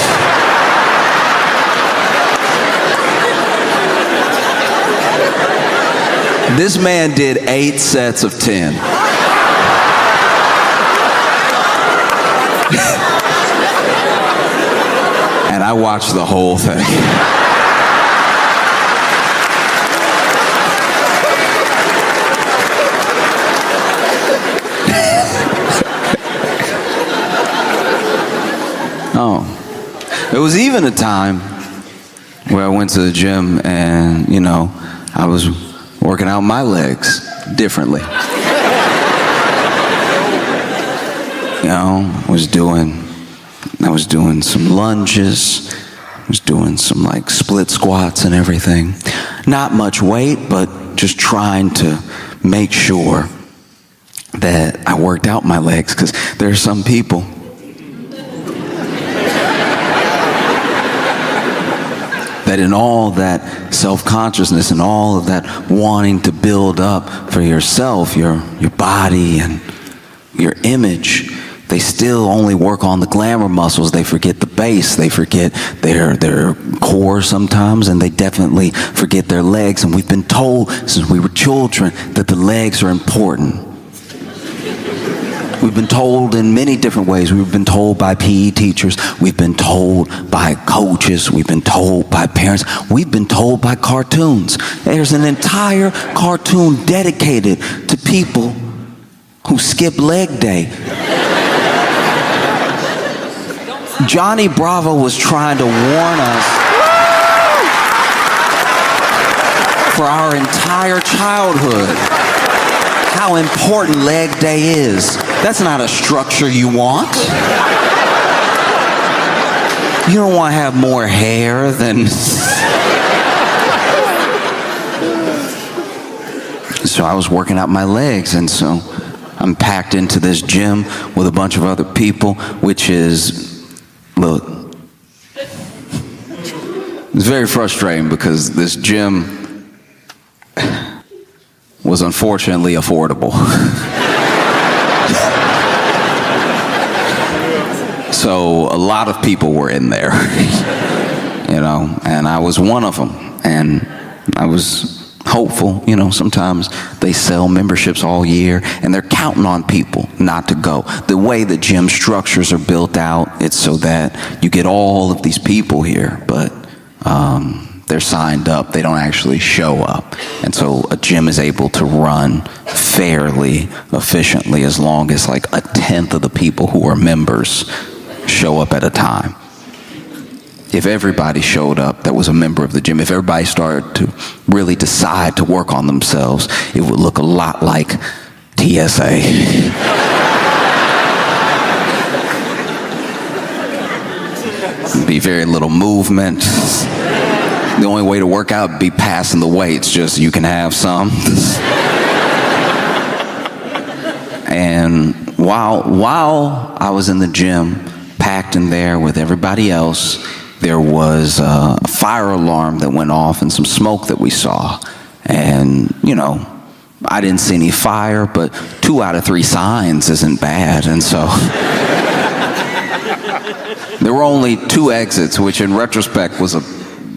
This man did 8 sets of 10. And I watched the whole thing. Oh, there was even a time where I went to the gym and, you know, I was working out my legs differently. You know, I was doing some lunges, I was doing some like split squats and everything. Not much weight, but just trying to make sure that I worked out my legs, because there are some people that in all that self-consciousness and all of that wanting to build up for yourself, your body and your image, they still only work on the glamour muscles. They forget the base. They forget their core sometimes, and they definitely forget their legs. And we've been told since we were children that the legs are important. We've been told in many different ways. We've been told by PE teachers. We've been told by coaches. We've been told by parents. We've been told by cartoons. There's an entire cartoon dedicated to people who skip leg day. Johnny Bravo was trying to warn us for our entire childhood how important leg day is. That's not a structure you want. You don't want to have more hair than... So I was working out my legs, and so I'm packed into this gym with a bunch of other people, which is, look, it's very frustrating because this gym was unfortunately affordable. So a lot of people were in there, you know, and I was one of them. And I was hopeful, you know, sometimes they sell memberships all year and they're counting on people not to go. The way the gym structures are built out, it's so that you get all of these people here, but they're signed up, they don't actually show up. And so a gym is able to run fairly efficiently as long as like 1/10 of the people who are members show up at a time. if everybody showed up that was a member of the gym, if everybody started to really decide to work on themselves, it would look a lot like TSA. Be very little movement. The only way to work out would be passing the weights, just you can have some. And while I was in the gym, packed in there with everybody else, there was a fire alarm that went off and some smoke that we saw. And, you know, I didn't see any fire, but 2 out of 3 signs isn't bad. And so there were only 2 exits, which in retrospect was a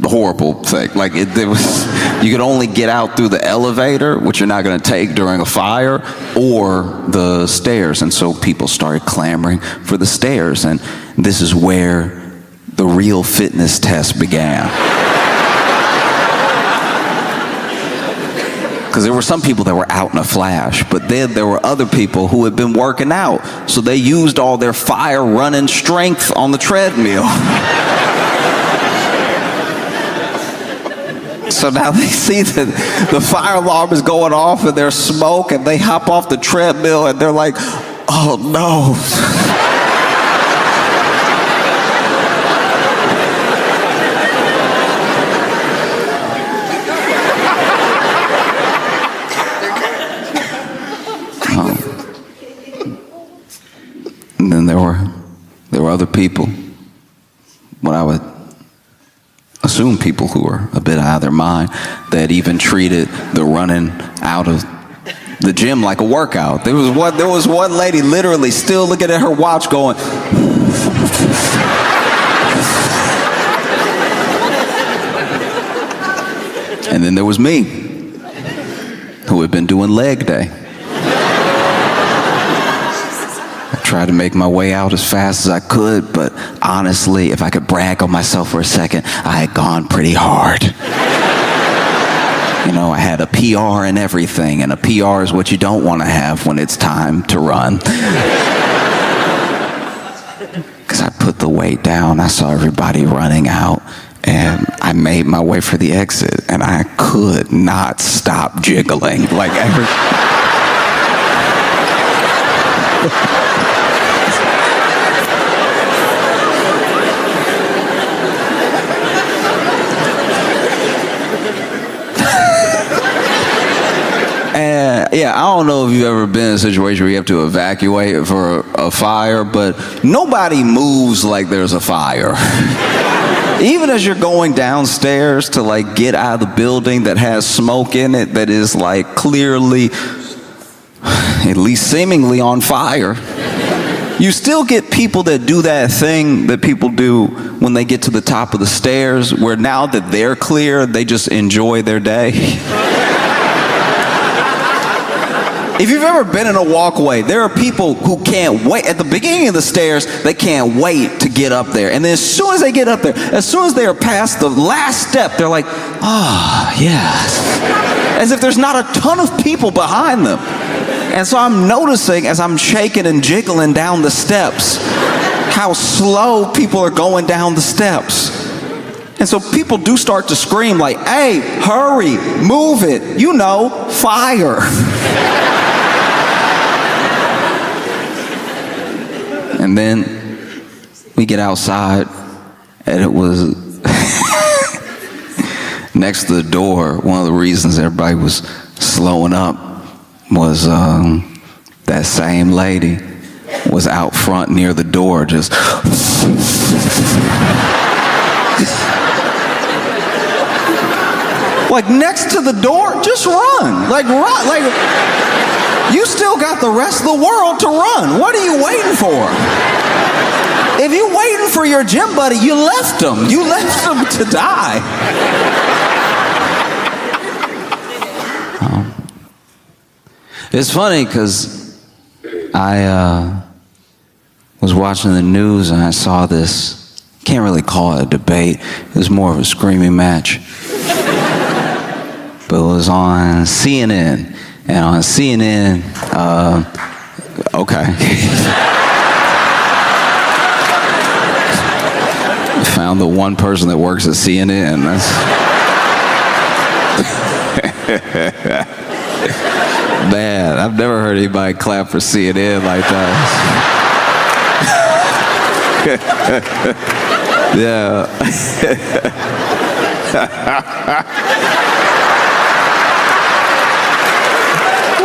horrible thing. Like you could only get out through the elevator, which you're not going to take during a fire, or the stairs. And so people started clamoring for the stairs. And this is where the real fitness test began. Because there were some people that were out in a flash, but then there were other people who had been working out. So they used all their fire running strength on the treadmill. So now they see that the fire alarm is going off and there's smoke, and they hop off the treadmill and they're like, oh no. And then there were other people, what I would assume people who were a bit out of their mind, that even treated the running out of the gym like a workout. There was one lady literally still looking at her watch going, and then there was me, who had been doing leg day. Tried to make my way out as fast as I could, but honestly, if I could brag on myself for a second, I had gone pretty hard. You know, I had a PR and everything, and a PR is what you don't want to have when it's time to run. Because I put the weight down, I saw everybody running out, and I made my way for the exit, and I could not stop jiggling. Like yeah, I don't know if you've ever been in a situation where you have to evacuate for a fire, but nobody moves like there's a fire. Even as you're going downstairs to like get out of the building that has smoke in it that is like clearly, at least seemingly on fire, you still get people that do that thing that people do when they get to the top of the stairs, where now that they're clear, they just enjoy their day. If you've ever been in a walkway, there are people who can't wait. At the beginning of the stairs, they can't wait to get up there. And then as soon as they get up there, as soon as they are past the last step, they're like, ah, oh, yes. As if there's not a ton of people behind them. And so I'm noticing as I'm shaking and jiggling down the steps, how slow people are going down the steps. And so people do start to scream like, hey, hurry, move it, you know, fire. And then we get outside, and it was next to the door. One of the reasons everybody was slowing up was that same lady was out front near the door just like next to the door, just run. Like you still got the rest of the world to run. What are you waiting for? If you're waiting for your gym buddy, you left him. You left him to die. It's funny because I was watching the news and I saw this, can't really call it a debate, it was more of a screaming match. But it was on CNN. And on CNN, okay. around the one person that works at CNN. That's man, I've never heard anybody clap for CNN like that. Yeah.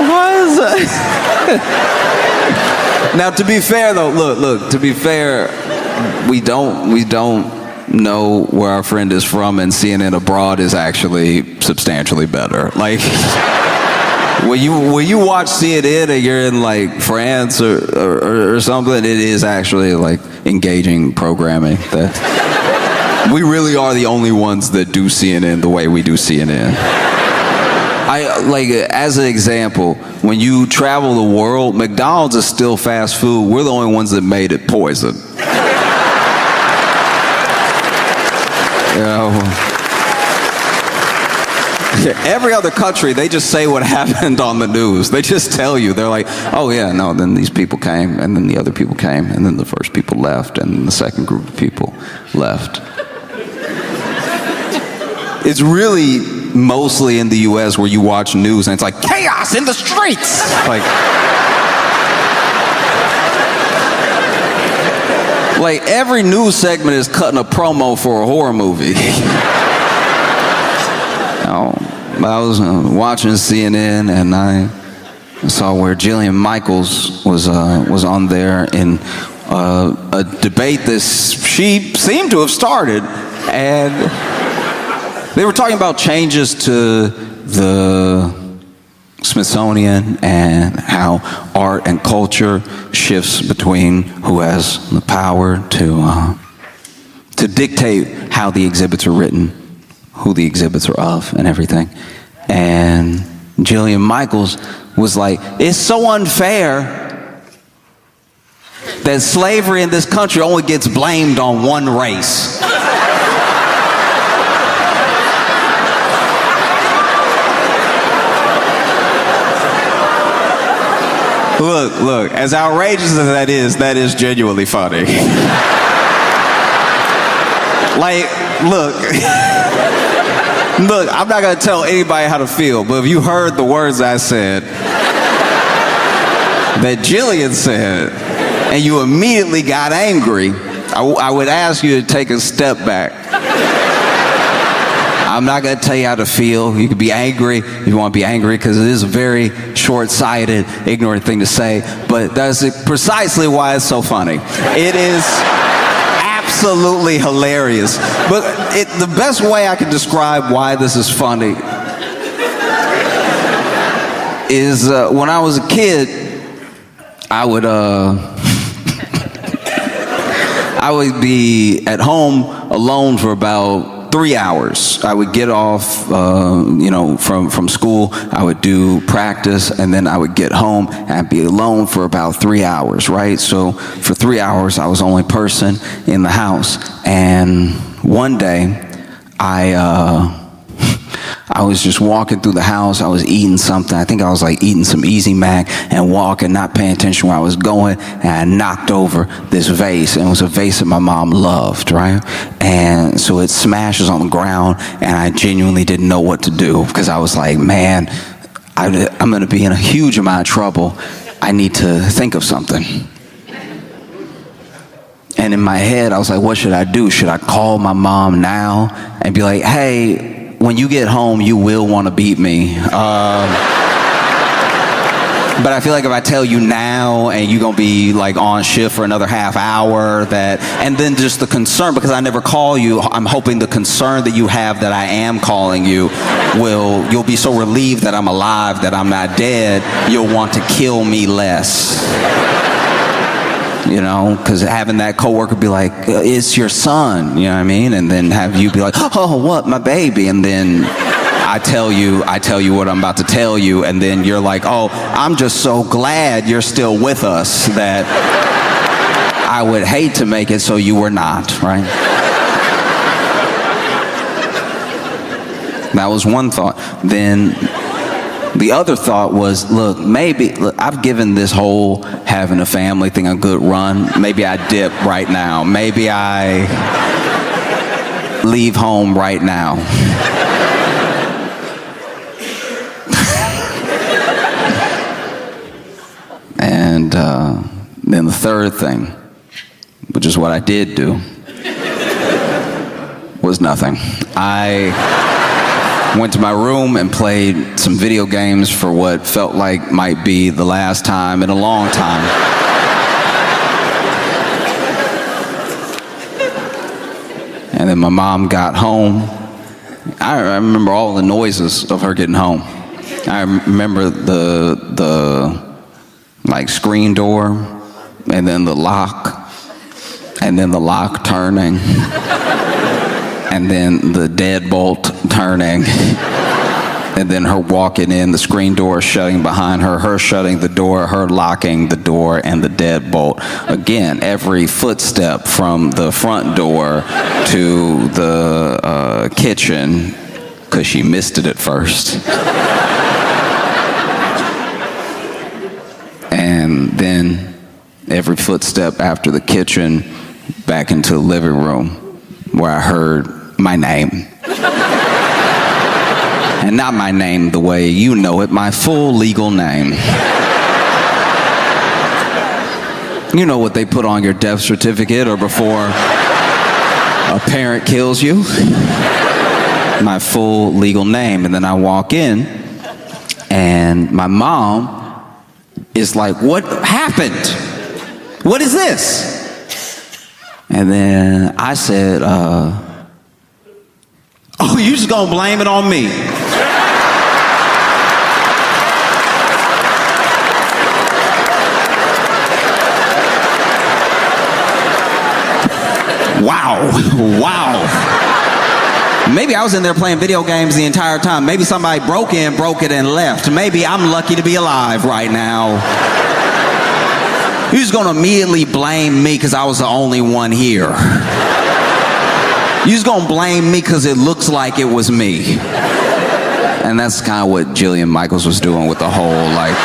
What is that? Now, to be fair, though, look. To be fair, we don't know where our friend is from, and CNN abroad is actually substantially better. Like, when you watch CNN and you're in like France or something, it is actually like engaging programming. That we really are the only ones that do CNN the way we do CNN. Like, as an example, when you travel the world, McDonald's is still fast food. We're the only ones that made it poison. You know, every other country, they just say what happened on the news. They just tell you. They're like, oh yeah, no, then these people came, and then the other people came, and then the first people left, and then the second group of people left. It's really mostly in the US where you watch news and it's like chaos in the streets. Like every news segment is cutting a promo for a horror movie. I was watching CNN and I saw where Jillian Michaels was on there in a debate that she seemed to have started, and they were talking about changes to the Smithsonian and how art and culture shifts between who has the power to dictate how the exhibits are written, who the exhibits are of, and everything. And Jillian Michaels was like, it's so unfair that slavery in this country only gets blamed on one race. Look, as outrageous as that is genuinely funny. Like, look, I'm not gonna tell anybody how to feel, but if you heard the words I said, that Jillian said, and you immediately got angry, I would ask you to take a step back. I'm not going to tell you how to feel. You can be angry if you want to be angry, because it is a very short-sighted, ignorant thing to say, but that's precisely why it's so funny. It is absolutely hilarious. But the best way I can describe why this is funny is when I was a kid, I would be at home alone for about 3 hours. I would get off, from school. I would do practice, and then I would get home and I'd be alone for about 3 hours, right? So for 3 hours, I was the only person in the house. And one day, I was just walking through the house. I was eating something. I think I was like eating some Easy Mac and walking, not paying attention where I was going. And I knocked over this vase. And it was a vase that my mom loved, right? And so it smashes on the ground. And I genuinely didn't know what to do, because I was like, man, I'm going to be in a huge amount of trouble. I need to think of something. And in my head, I was like, what should I do? Should I call my mom now and be like, hey, when you get home, you will want to beat me. But I feel like if I tell you now and you're going to be like on shift for another half hour, and then just the concern, because I never call you, I'm hoping the concern that you have that I am calling you you'll be so relieved that I'm alive, that I'm not dead, you'll want to kill me less. You know, because having that coworker be like, it's your son, you know what I mean? And then have you be like, oh, what, my baby? And then I tell you what I'm about to tell you, and then you're like, oh, I'm just so glad you're still with us that I would hate to make it so you were not, right? That was one thought. Then the other thought was, look, I've given this whole having a family thing a good run. Maybe I dip right now. Maybe I leave home right now. And then the third thing, which is what I did do, was nothing. I went to my room and played some video games for what felt like might be the last time in a long time. And then my mom got home. I remember all the noises of her getting home. I remember the like screen door, and then the lock, and then the lock turning, and then the deadbolt turning, and then her walking in, the screen door shutting behind her, her shutting the door, her locking the door, and the deadbolt. Again, every footstep from the front door to the kitchen, because she missed it at first. And then every footstep after the kitchen back into the living room where I heard my name. And not my name the way you know it, my full legal name. You know what they put on your death certificate or before a parent kills you? My full legal name. And then I walk in and my mom is like, what happened? What is this? And then I said, oh, you just gonna blame it on me? Wow. Maybe I was in there playing video games the entire time. Maybe somebody broke it, and left. Maybe I'm lucky to be alive right now. You're just gonna immediately blame me because I was the only one here. You're just gonna blame me because it looks like it was me. And that's kind of what Jillian Michaels was doing with the whole, like...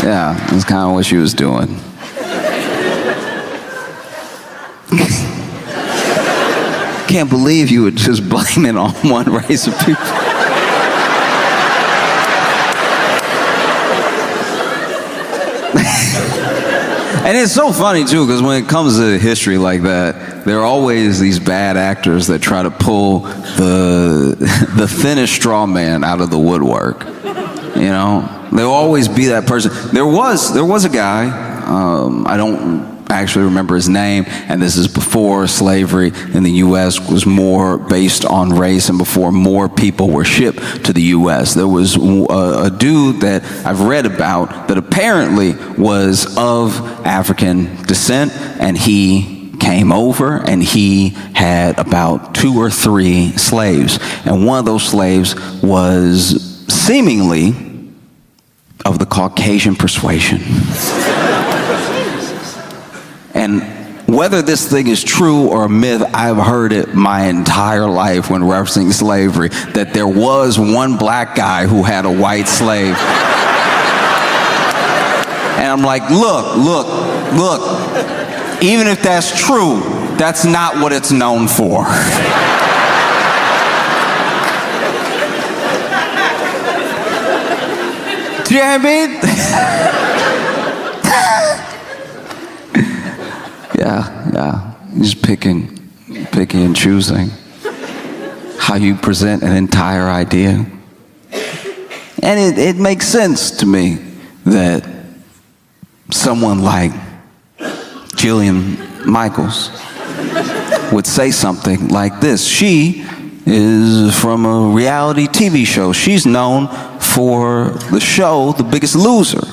Yeah, that's kind of what she was doing. Can't believe you would just blame it on one race of people. And it's so funny too, because when it comes to history like that, there are always these bad actors that try to pull the thinnest straw man out of the woodwork. You know? There'll always be that person. There was a guy, I don't actually remember his name, and this is before slavery in the U.S. was more based on race and before more people were shipped to the U.S. There was a dude that I've read about that apparently was of African descent, and he came over and he had about 2 or 3 slaves. And one of those slaves was seemingly of the Caucasian persuasion. And whether this thing is true or a myth, I've heard it my entire life when referencing slavery, that there was one black guy who had a white slave. And I'm like, look, even if that's true, that's not what it's known for. Do you know what I mean? Yeah. Just picking and choosing how you present an entire idea. And it makes sense to me that someone like Jillian Michaels would say something like this. She is from a reality TV show. She's known for the show The Biggest Loser.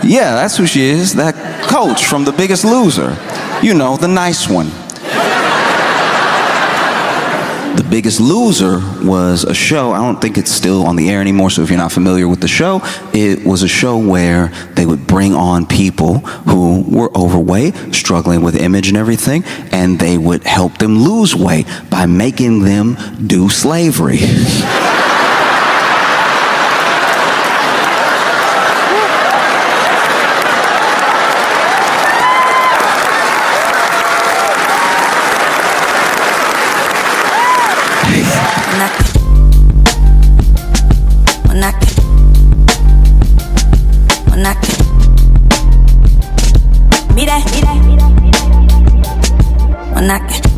Yeah, that's who she is, that coach from The Biggest Loser. You know, the nice one. The Biggest Loser was a show, I don't think it's still on the air anymore, so if you're not familiar with the show, it was a show where they would bring on people who were overweight, struggling with image and everything, and they would help them lose weight by making them do slavery. When I can